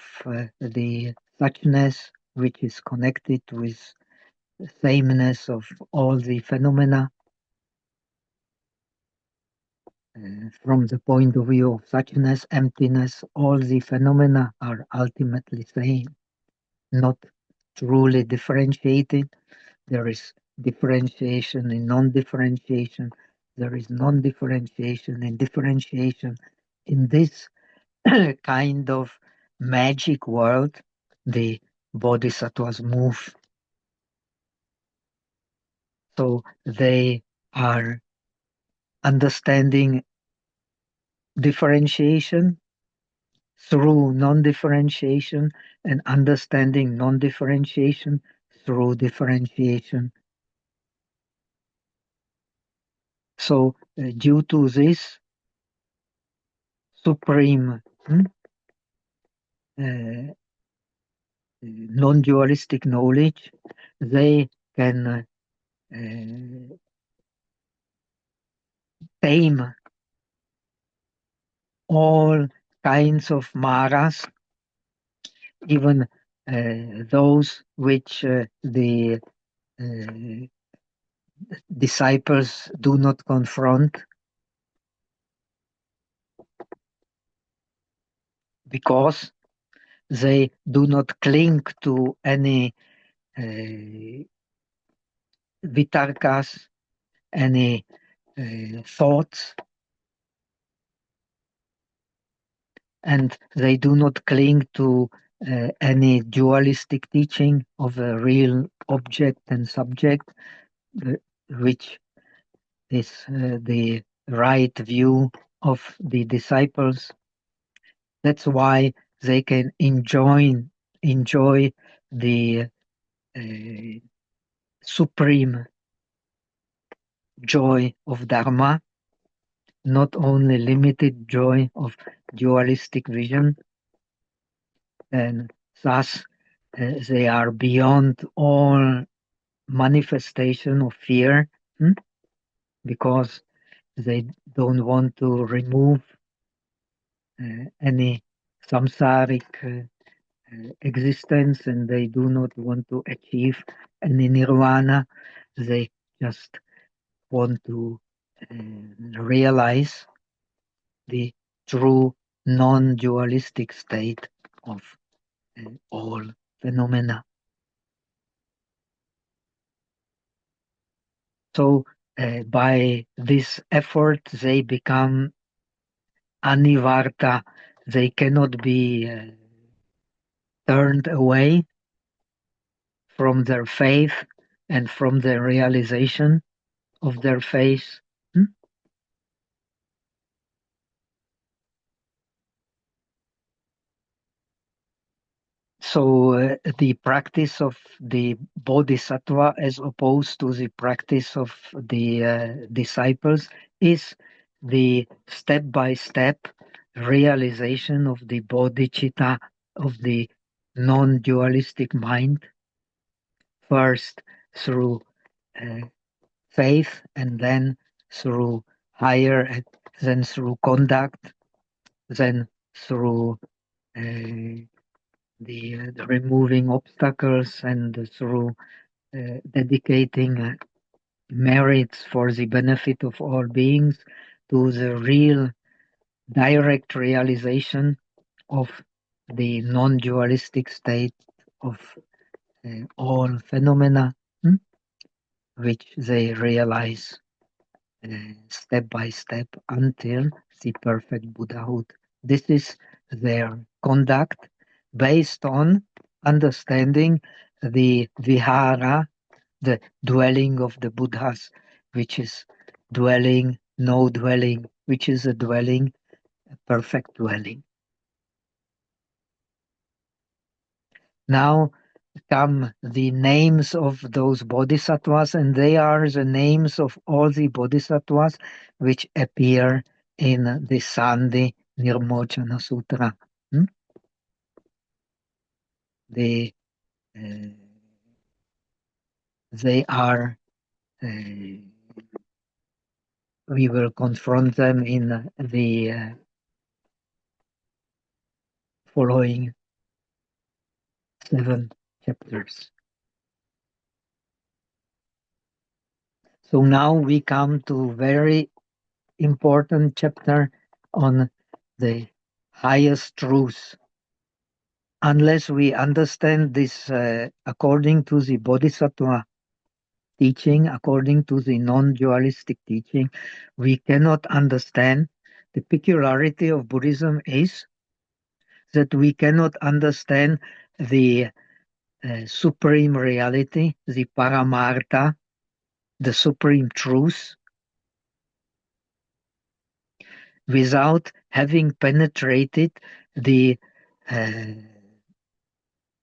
the suchness, which is connected with the sameness of all the phenomena. From the point of view of suchness, emptiness, all the phenomena are ultimately same, not truly differentiated. There is differentiation in non-differentiation. There is non-differentiation in differentiation. In this kind of magic world, the bodhisattvas move. So they are understanding differentiation through non-differentiation, and understanding non-differentiation through differentiation. So due to this supreme non-dualistic knowledge, they can tame all kinds of maras, even those which the disciples do not confront, because they do not cling to any vitarkas, any thoughts, and they do not cling to any dualistic teaching of a real object and subject, which is the right view of the disciples. That's why they can enjoy the supreme joy of Dharma, not only limited joy of dualistic vision, and thus they are beyond all manifestation of fear, because they don't want to remove any samsaric existence, and they do not want to achieve any nirvana. They just want to realize the true non-dualistic state of all phenomena. So by this effort, they become anivarta. They cannot be turned away from their faith and from the realization of their faith. So the practice of the bodhisattva, as opposed to the practice of the disciples, is the step-by-step realization of the bodhicitta, of the non-dualistic mind, first through faith, and then through higher, then through conduct, then through the removing obstacles, and through dedicating merits for the benefit of all beings, to the real direct realization of the non-dualistic state of all phenomena, which they realize step by step until the perfect Buddhahood. This is their conduct, based on understanding the vihara, the dwelling of the Buddhas, which is dwelling, no dwelling, which is a dwelling, a perfect dwelling. Now come the names of those bodhisattvas, and they are the names of all the bodhisattvas which appear in the Saṃdhinirmocana Sutra. They are, we will confront them in the following 7 chapters. So now we come to very important chapter on the highest truth. Unless we understand this according to the Bodhisattva teaching, according to the non-dualistic teaching, we cannot understand. The peculiarity of Buddhism is that we cannot understand the supreme reality, the paramartha, the supreme truth, without having penetrated the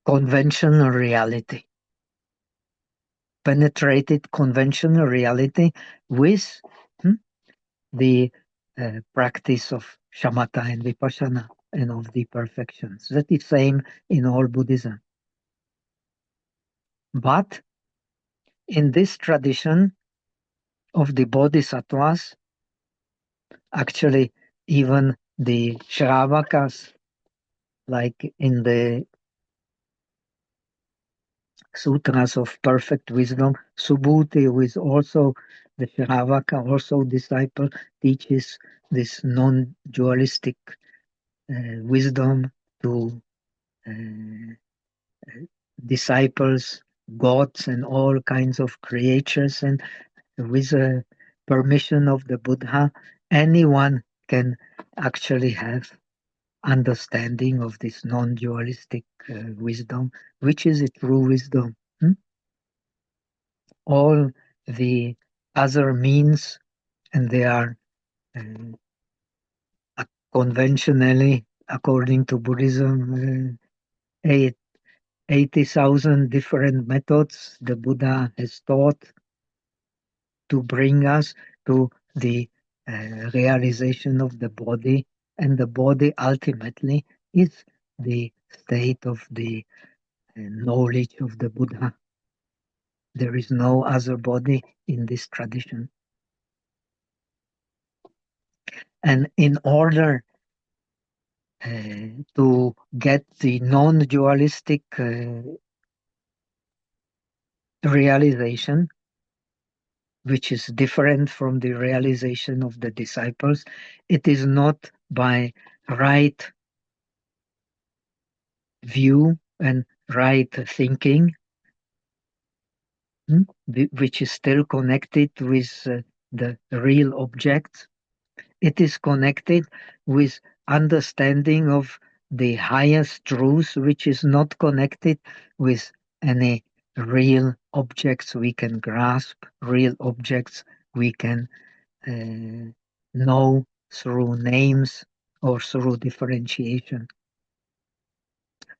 conventional reality. Penetrated conventional reality with the practice of shamatha and vipassana and of the perfections. That is same in all Buddhism. But in this tradition of the bodhisattvas, actually even the Shravakas, like in the Sutras of Perfect Wisdom, Subhuti, who is also the Shravaka, also disciple, teaches this non-dualistic wisdom to disciples, gods, and all kinds of creatures. And with the permission of the Buddha, anyone can actually have understanding of this non-dualistic wisdom, which is a true wisdom. All the other means, and they are conventionally, according to Buddhism, 80,000 different methods the Buddha has taught to bring us to the realization of the body, and the body ultimately is the state of the knowledge of the Buddha. There is no other body in this tradition. And in order to get the non-dualistic realization, which is different from the realization of the disciples, it is not by right view and right thinking, which is still connected with the real objects. It is connected with understanding of the highest truth, which is not connected with any real objects we can grasp, real objects we can know through names or through differentiation.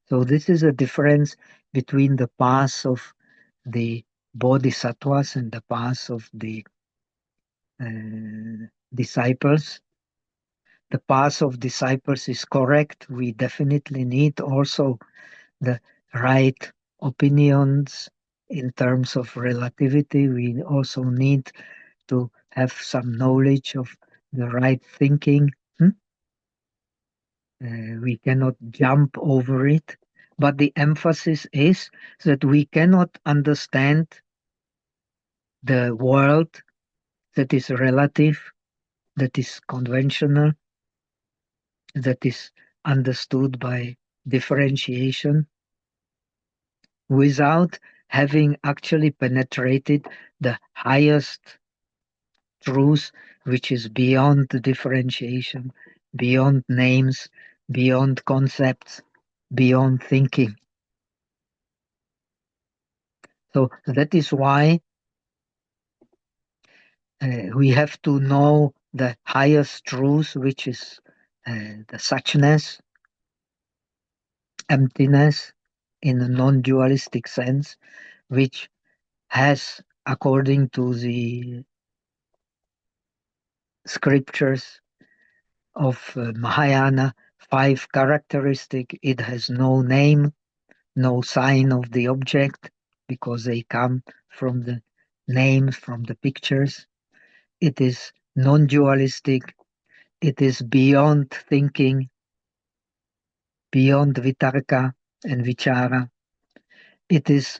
So this is a difference between the path of the bodhisattvas and the path of the disciples. The path of disciples is correct. We definitely need also the right opinions in terms of relativity. We also need to have some knowledge of the right thinking. We cannot jump over it, but the emphasis is that we cannot understand the world that is relative, that is conventional, that is understood by differentiation, without having actually penetrated the highest truth, which is beyond the differentiation, beyond names, beyond concepts, beyond thinking. So that is why we have to know the highest truth, which is the suchness, emptiness in a non-dualistic sense, which has, according to the scriptures of Mahayana, 5 characteristics. It has no name, no sign of the object, because they come from the names, from the pictures. It is non-dualistic. It is beyond thinking, beyond vitarka and vichara. It is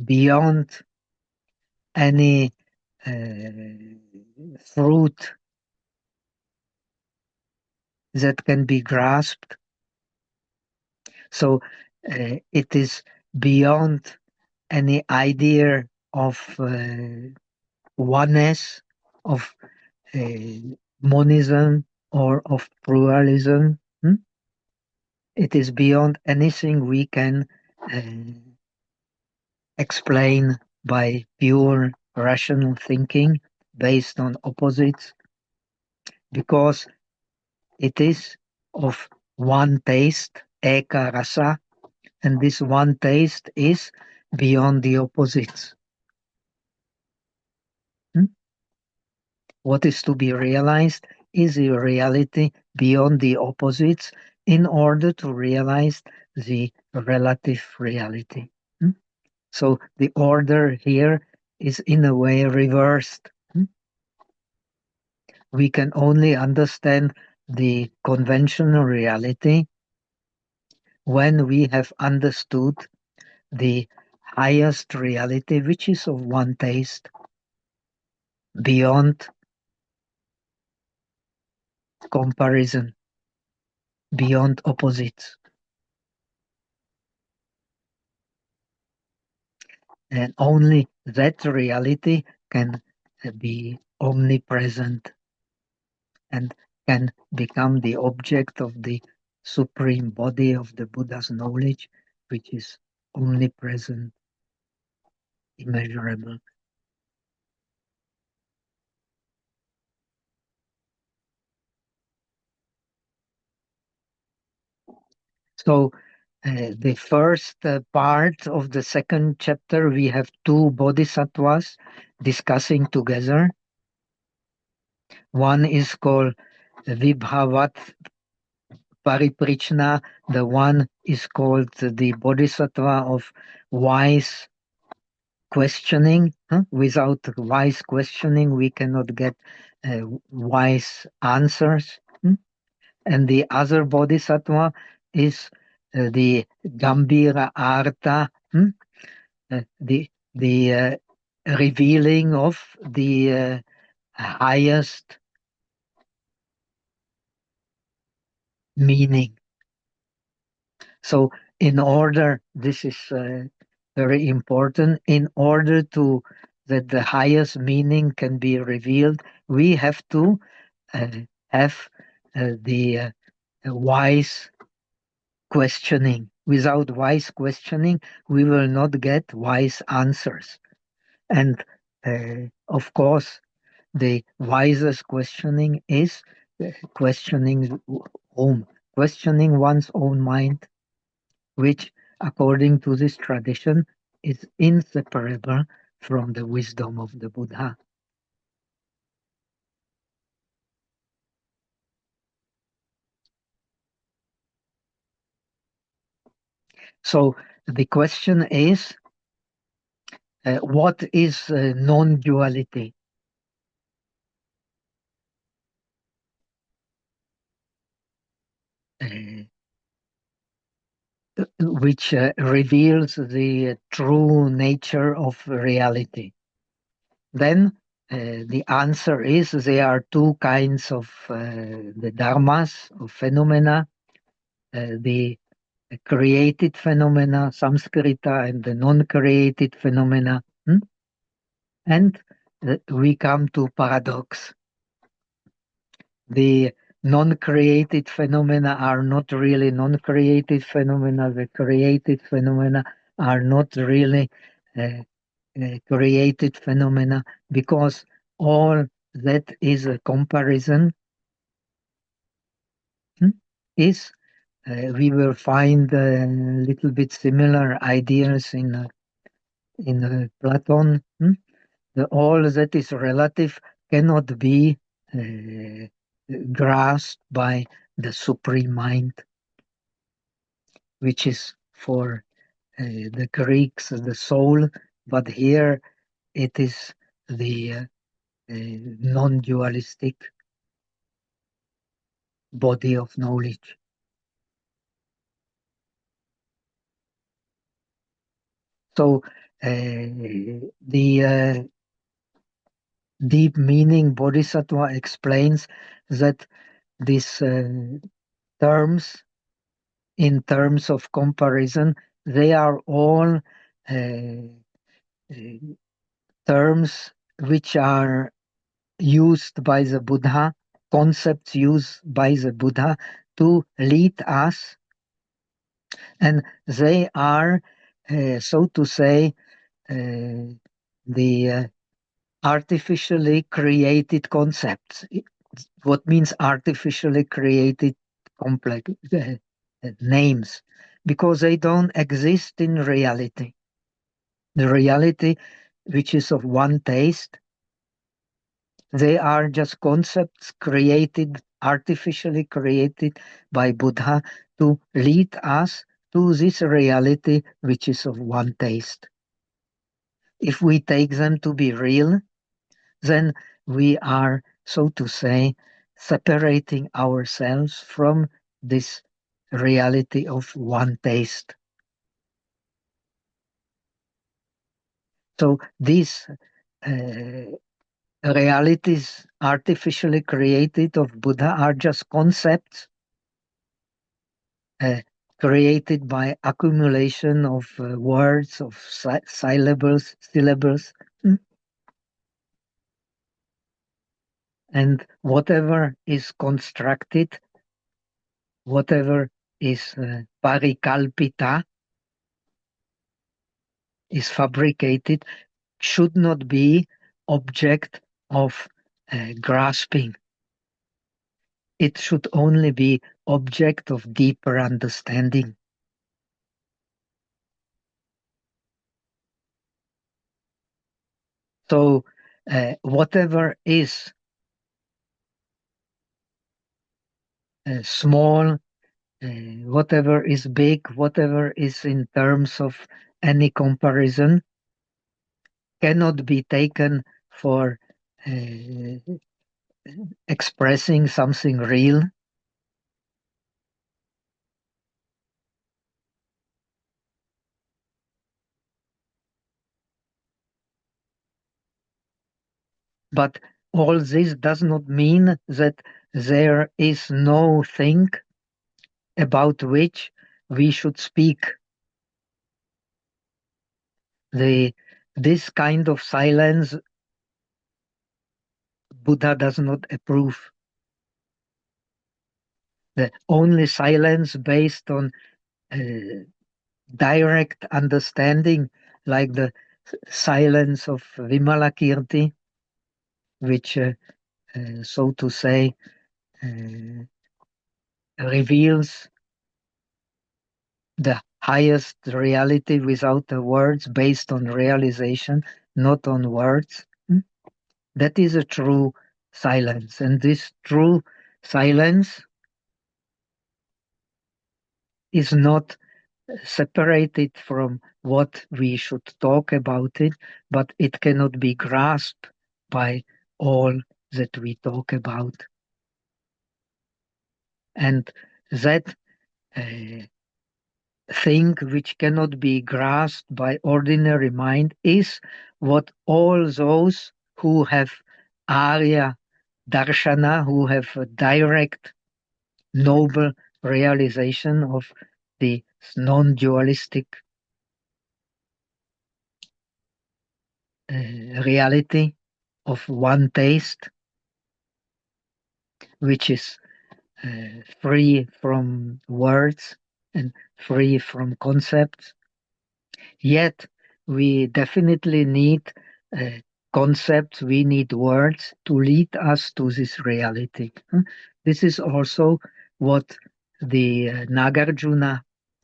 beyond any fruit that can be grasped. So it is beyond any idea of oneness, of monism, or of pluralism. It is beyond anything we can explain by pure rational thinking based on opposites, because it is of one taste, eka rasa, and this one taste is beyond the opposites. What is to be realized is a reality beyond the opposites in order to realize the relative reality. So the order here is in a way reversed. We can only understand the conventional reality when we have understood the highest reality, which is of one taste, beyond comparison, beyond opposites. And only that reality can be omnipresent and can become the object of the supreme body of the Buddha's knowledge, which is omnipresent, immeasurable. So the first part of the second chapter, we have 2 bodhisattvas discussing together. One is called Vibhavat Pariprishna, the one is called the bodhisattva of wise questioning. Without wise questioning, we cannot get wise answers. And the other bodhisattva is the Gambhira Artha, the revealing of the highest meaning. So in order, this is very important, in order to that the highest meaning can be revealed, we have to have the wise questioning. Without wise questioning, we will not get wise answers. And of course, the wisest questioning is questioning whom? Questioning one's own mind, which, according to this tradition, is inseparable from the wisdom of the Buddha. So the question is, what is non-duality? Which reveals the true nature of reality. Then the answer is there are 2 kinds of the dharmas, of phenomena, the created phenomena, samskrita, and the non-created phenomena. And we come to paradox. The non-created phenomena are not really non-created phenomena. The created phenomena are not really created phenomena, because all that is a comparison is we will find a little bit similar ideas in Platon. All that is relative cannot be grasped by the supreme mind, which is for the Greeks the soul, but here it is the non-dualistic body of knowledge. So the deep meaning Bodhisattva explains that these terms, in terms of comparison, they are all terms which are used by the Buddha, concepts used by the Buddha to lead us, and they are, so to say, the artificially created concepts. What means artificially created complex names? Because they don't exist in reality. The reality, which is of one taste, they are just concepts created, artificially created by Buddha to lead us to this reality, which is of one taste. If we take them to be real, then we are, so to say, separating ourselves from this reality of one taste. So these realities artificially created of Buddha are just concepts created by accumulation of words, of syllables. And whatever is constructed, whatever is parikalpita, is fabricated, should not be object of grasping. It should only be object of deeper understanding. So whatever is small, whatever is big, whatever is in terms of any comparison, cannot be taken for expressing something real. But all this does not mean that there is no thing about which we should speak. This kind of silence Buddha does not approve. The only silence based on direct understanding, like the silence of Vimalakirti, which, so to say, reveals the highest reality without the words, based on realization, not on words. That is a true silence. And this true silence is not separated from what we should talk about it, but it cannot be grasped by all that we talk about. And that thing which cannot be grasped by ordinary mind is what all those who have Arya Darshana, who have a direct noble realization of the non-dualistic reality of one taste, which is free from words and free from concepts. Yet we definitely need concepts, we need words to lead us to this reality. This is also what the Nagarjuna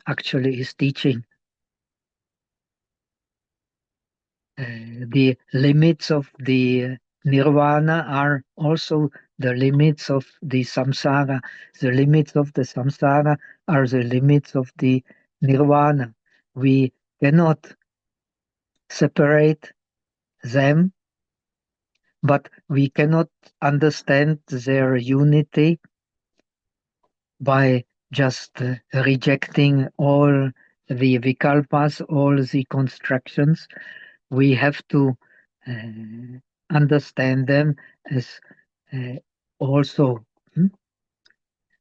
actually is teaching. The limits of the nirvana are also the limits of the samsara. The limits of the samsara are the limits of the nirvana. We cannot separate them, but we cannot understand their unity by just rejecting all the vikalpas, all the constructions. We have to understand them as also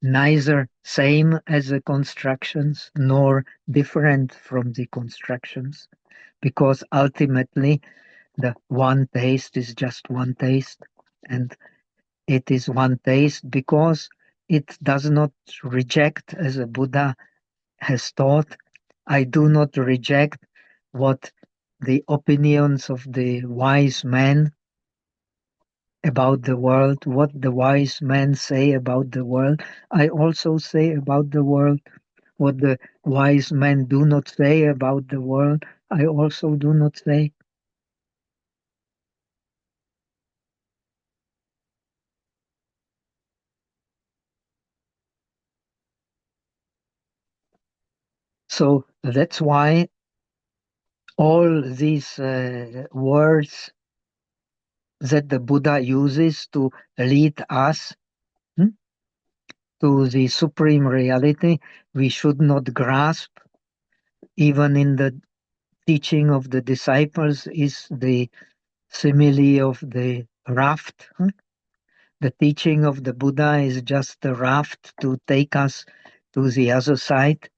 neither same as the constructions nor different from the constructions, because ultimately the one taste is just one taste, and it is one taste because it does not reject, as a Buddha has taught. I do not reject what the opinions of the wise men about the world, what the wise men say about the world. I also say about the world. What the wise men do not say about the world, I also do not say. So that's why all these words that the Buddha uses to lead us to the supreme reality, we should not grasp. Even in the teaching of the disciples is the simile of the raft. The teaching of the Buddha is just a raft to take us to the other side.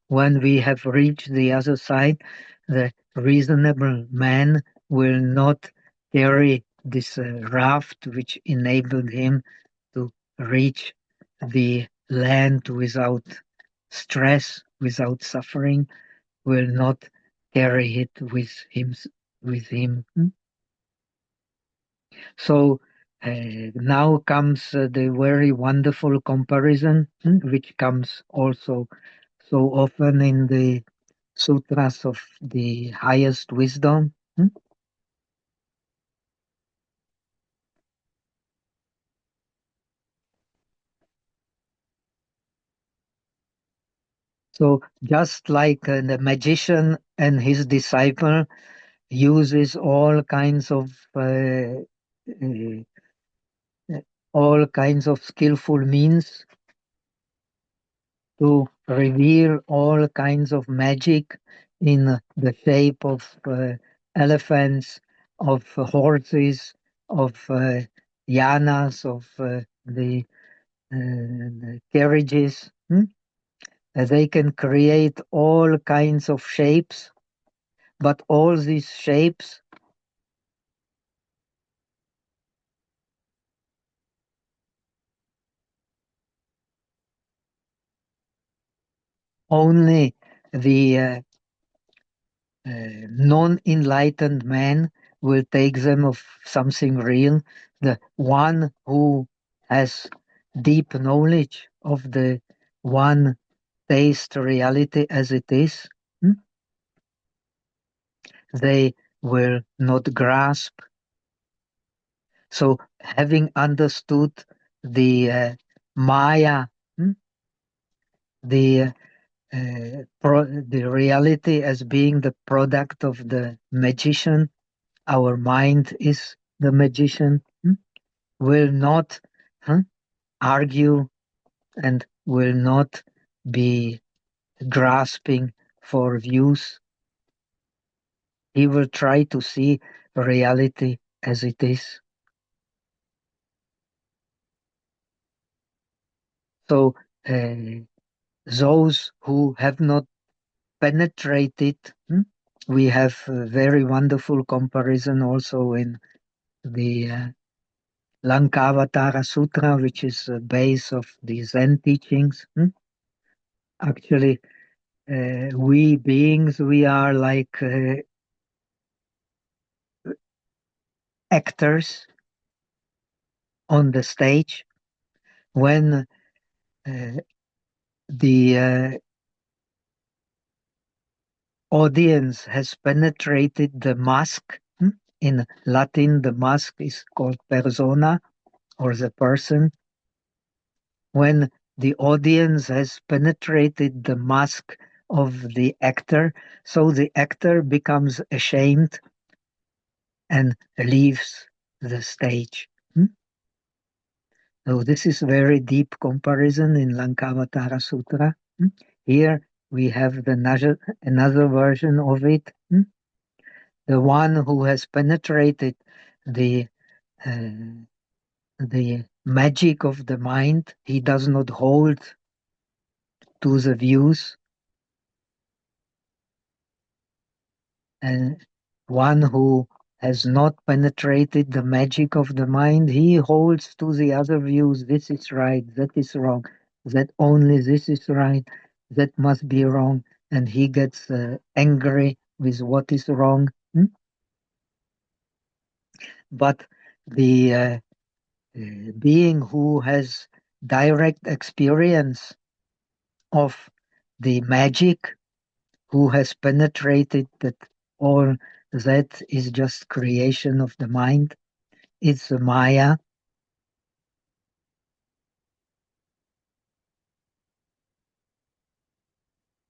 When we have reached the other side, the reasonable man will not carry this raft which enabled him to reach the land without stress, without suffering, will not carry it with him. So now comes the very wonderful comparison, which comes also so often in the sutras of the highest wisdom. So just like the magician and his disciple uses uh, all kinds of skillful means to reveal all kinds of magic in the shape of elephants, of horses, of yanas, of the carriages. They can create all kinds of shapes, but all these shapes only the non-enlightened man will take them of something real. The one who has deep knowledge of the one taste reality as it is, they will not grasp. So having understood the Maya, the the reality as being the product of the magician, our mind is the magician, will not argue and will not be grasping for views. He will try to see reality as it is. So those who have not penetrated, we have a very wonderful comparison also in the Yogācāra Sūtra, which is the base of the Zen teachings. Actually, we beings, we are like actors on the stage when the audience has penetrated the mask. In Latin, the mask is called persona, or the person. When the audience has penetrated the mask of the actor, so the actor becomes ashamed and leaves the stage. So this is very deep comparison in Lankavatara Sutra. Here we have another version of it. The one who has penetrated the magic of the mind, he does not hold to the views. And one who has not penetrated the magic of the mind, he holds to the other views. This is right, that is wrong, that only this is right, that must be wrong. And he gets angry with what is wrong. But the being who has direct experience of the magic, who has penetrated that all that is just creation of the mind, it's a Maya.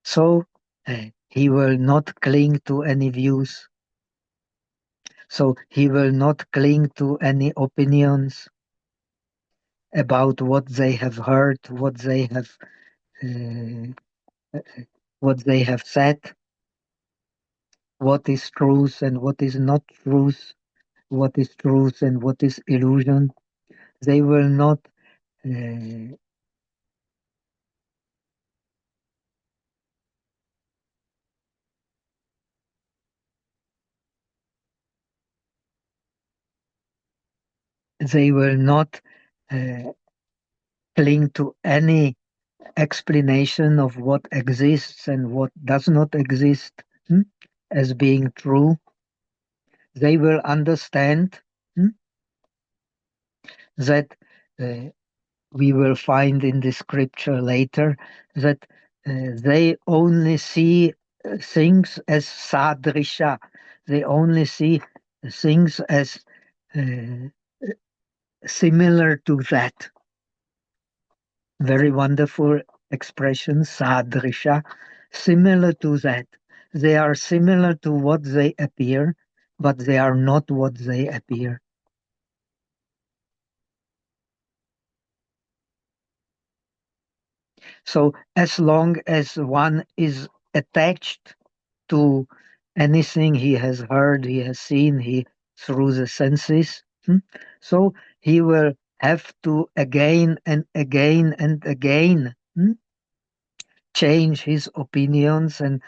So he will not cling to any views. So he will not cling to any opinions about what they have heard, what they have said, what is truth and what is not truth, what is truth and what is illusion. They will not cling to any explanation of what exists and what does not exist as being true. They will understand that we will find in the scripture later that they only see things as sadrisha. They only see things as similar to that. Very wonderful expression, sadrisha, similar to that. They are similar to what they appear, but they are not what they appear. So as long as one is attached to anything he has heard, he has seen, through the senses, so he will have to again and again and again change his opinions and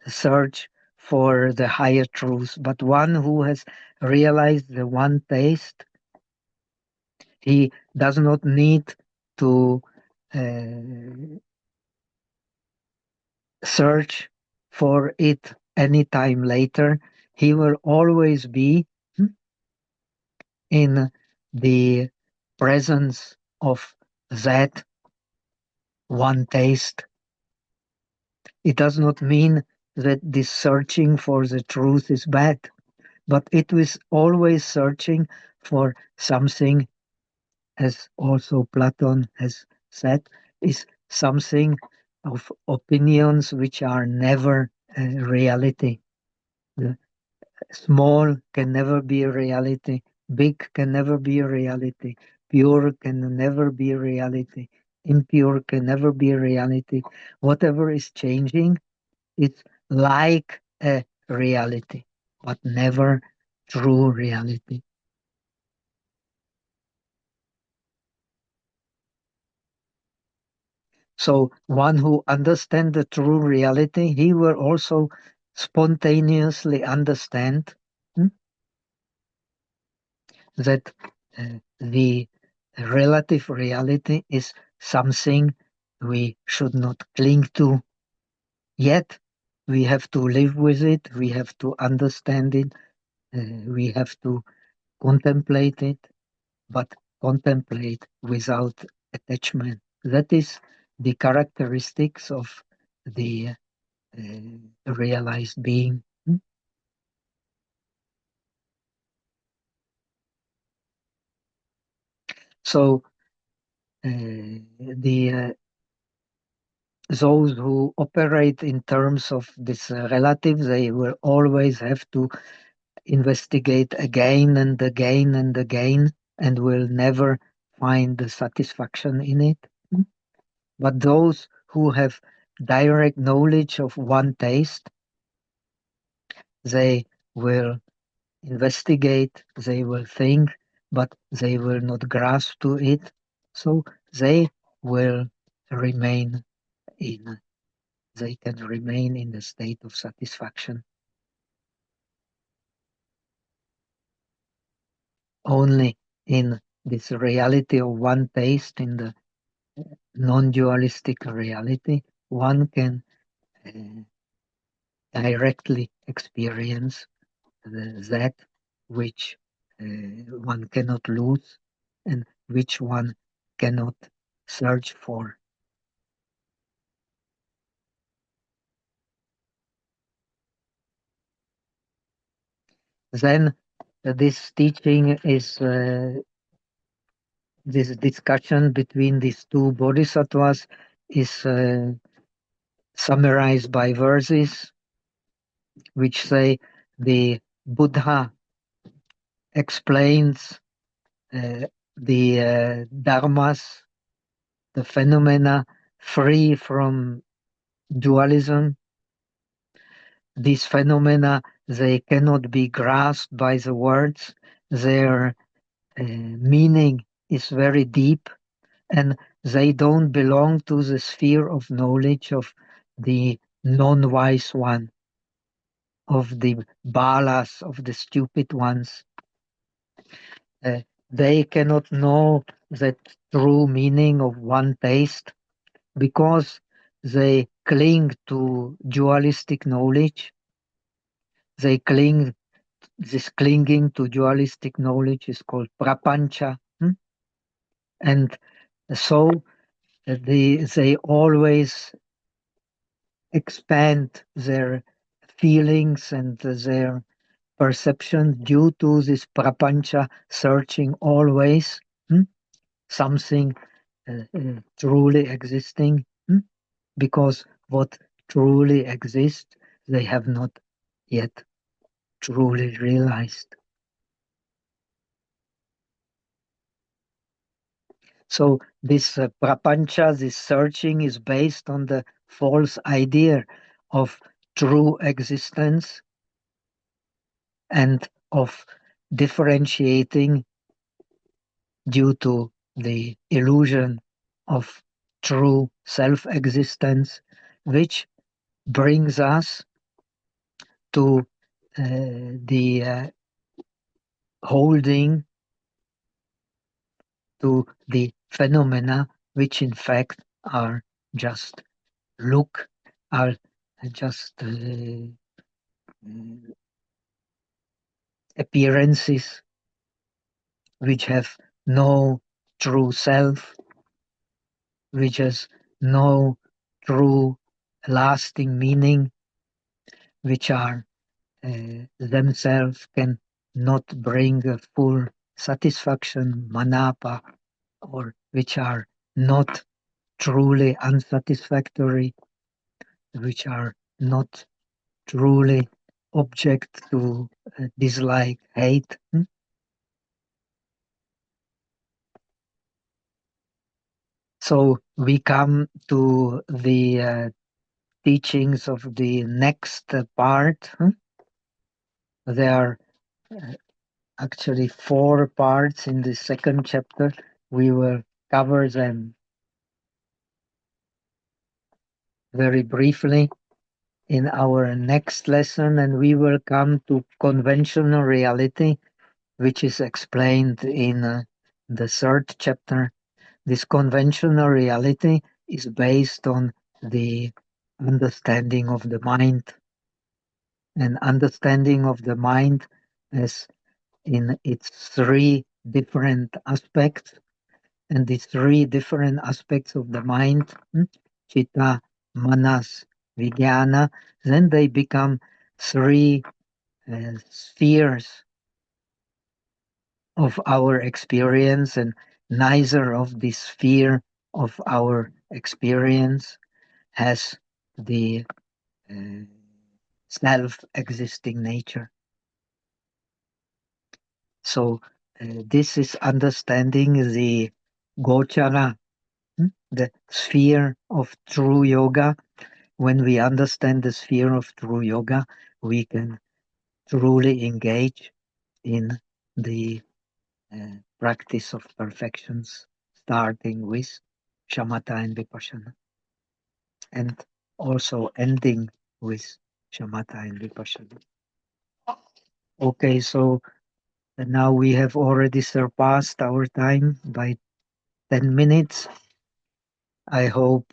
search for the higher truth. But one who has realized the one taste, he does not need to search for it any time later. He will always be in the presence of that one taste. It does not mean that this searching for the truth is bad, but it is always searching for something, as also Platon has said, is something of opinions which are never a reality. The small can never be a reality, big can never be a reality, pure can never be a reality, impure can never be a reality. Whatever is changing, it's like a reality, but never true reality. So one who understands the true reality, he will also spontaneously understand that the relative reality is something we should not cling to. Yet we have to live with it, we have to understand it, we have to contemplate it, but contemplate without attachment. That is the characteristics of the realized being. So those who operate in terms of this relative, they will always have to investigate again and again and again, and will never find the satisfaction in it. But those who have direct knowledge of one taste, they will investigate, they will think, but they will not grasp to it. So they will remain in, they can remain in the state of satisfaction. Only in this reality of one taste, in the non-dualistic reality, one can directly experience that which one cannot lose and which one cannot search for. Then this teaching is this discussion between these two bodhisattvas is summarized by verses which say the Buddha explains the dharmas, the phenomena free from dualism. These phenomena, they cannot be grasped by the words. Their meaning is very deep, and they don't belong to the sphere of knowledge of the non-wise one, of the balas, of the stupid ones. They cannot know the true meaning of one taste because they cling to dualistic knowledge. They cling, this clinging to dualistic knowledge is called prapancha. And so they always expand their feelings and their perception due to this prapancha searching always something truly existing, because what truly exists they have not yet truly realized. So this prapancha, this searching, is based on the false idea of true existence and of differentiating due to the illusion of true self-existence, which brings us to the holding to the phenomena, which in fact are just appearances, which have no true self, which has no true lasting meaning, which are themselves can not bring a full satisfaction, manapa, or which are not truly unsatisfactory, which are not truly object to dislike, hate. So we come to the teachings of the next part. There are actually 4 parts in the second chapter. We will cover them very briefly in our next lesson, and we will come to conventional reality, which is explained in the third chapter, this conventional reality is based on the understanding of the mind, and understanding of the mind as in its three different aspects. And these three different aspects of the mind, chitta, manas, vijnana, then they become three spheres of our experience, and neither of this sphere of our experience has the self-existing nature. So this is understanding the Gochara, the sphere of true yoga. When we understand the sphere of true yoga, we can truly engage in the practice of perfections, starting with shamatha and vipassana, and also ending with shamatha and vipassana. Okay, so now we have already surpassed our time by 10 minutes. I hope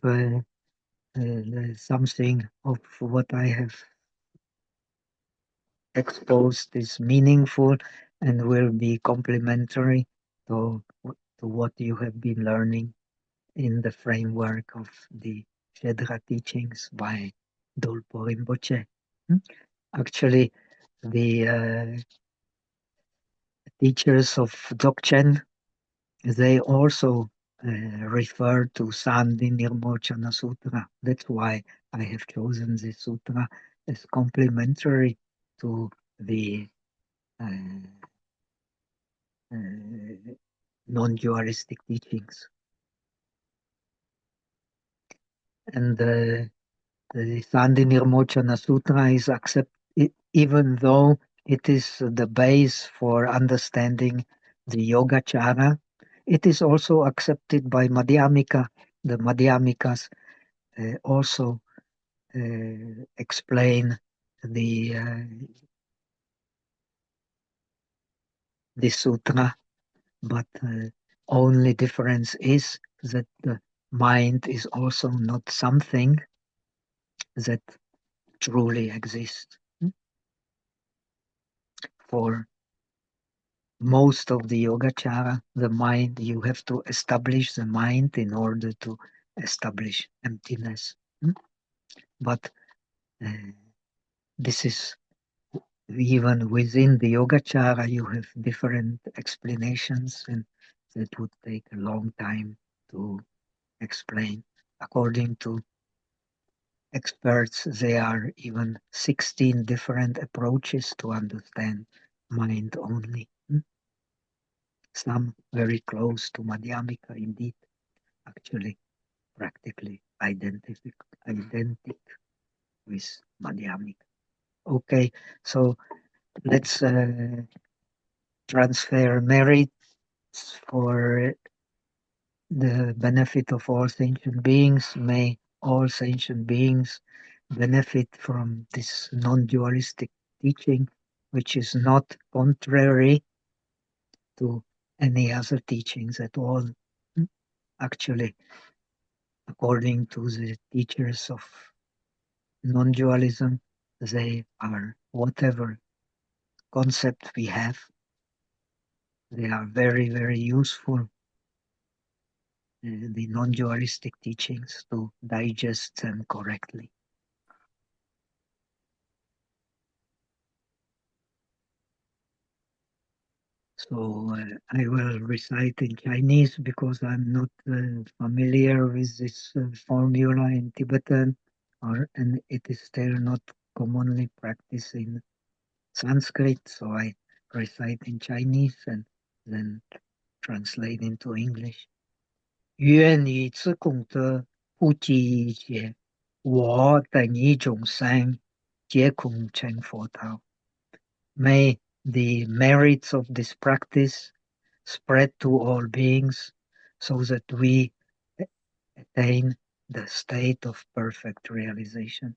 something of what I have exposed is meaningful and will be complementary to what you have been learning in the framework of the Shedra teachings by Dolpo Rinpoche. Actually, the teachers of Dzogchen, they also refer to Saṃdhinirmocana Sutra. That's why I have chosen this sutra as complementary to the non-dualistic teachings. And the Saṃdhinirmocana Sutra is accepted, even though it is the base for understanding the Yogācāra, it is also accepted by Madhyamika. The Madhyamikas also explain the sutra, but only difference is that the mind is also not something that truly exists. For most of the Yogācāra, the mind, you have to establish the mind in order to establish emptiness. But this is even within the Yogācāra, you have different explanations, and that would take a long time to explain. According to experts, there are even 16 different approaches to understand mind only. Some very close to Madhyamika, indeed, actually practically identical with Madhyamika. Okay, so let's transfer merits for the benefit of all sentient beings. May all sentient beings benefit from this non-dualistic teaching, which is not contrary to any other teachings at all. Actually, according to the teachers of non-dualism, they are whatever concept we have. They are very, very useful, the non-dualistic teachings, to digest them correctly. So I will recite in Chinese because I'm not familiar with this formula in Tibetan, and it is still not commonly practiced in Sanskrit. So I recite in Chinese and then translate into English. 愿以此功德，不计一切，我等一众生，皆空成佛道。May the merits of this practice spread to all beings, so that we attain the state of perfect realization.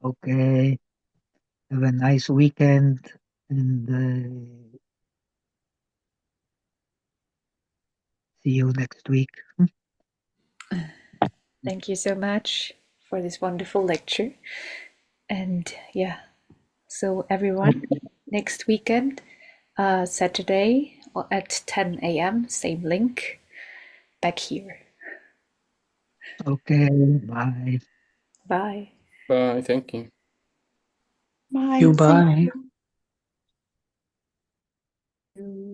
Okay, have a nice weekend, and See you next week. Thank you so much for this wonderful lecture. And yeah, so everyone, next weekend, Saturday at 10 a.m., same link, back here. Okay, bye. Bye. Bye. Thank you. Bye. You Thank bye. you.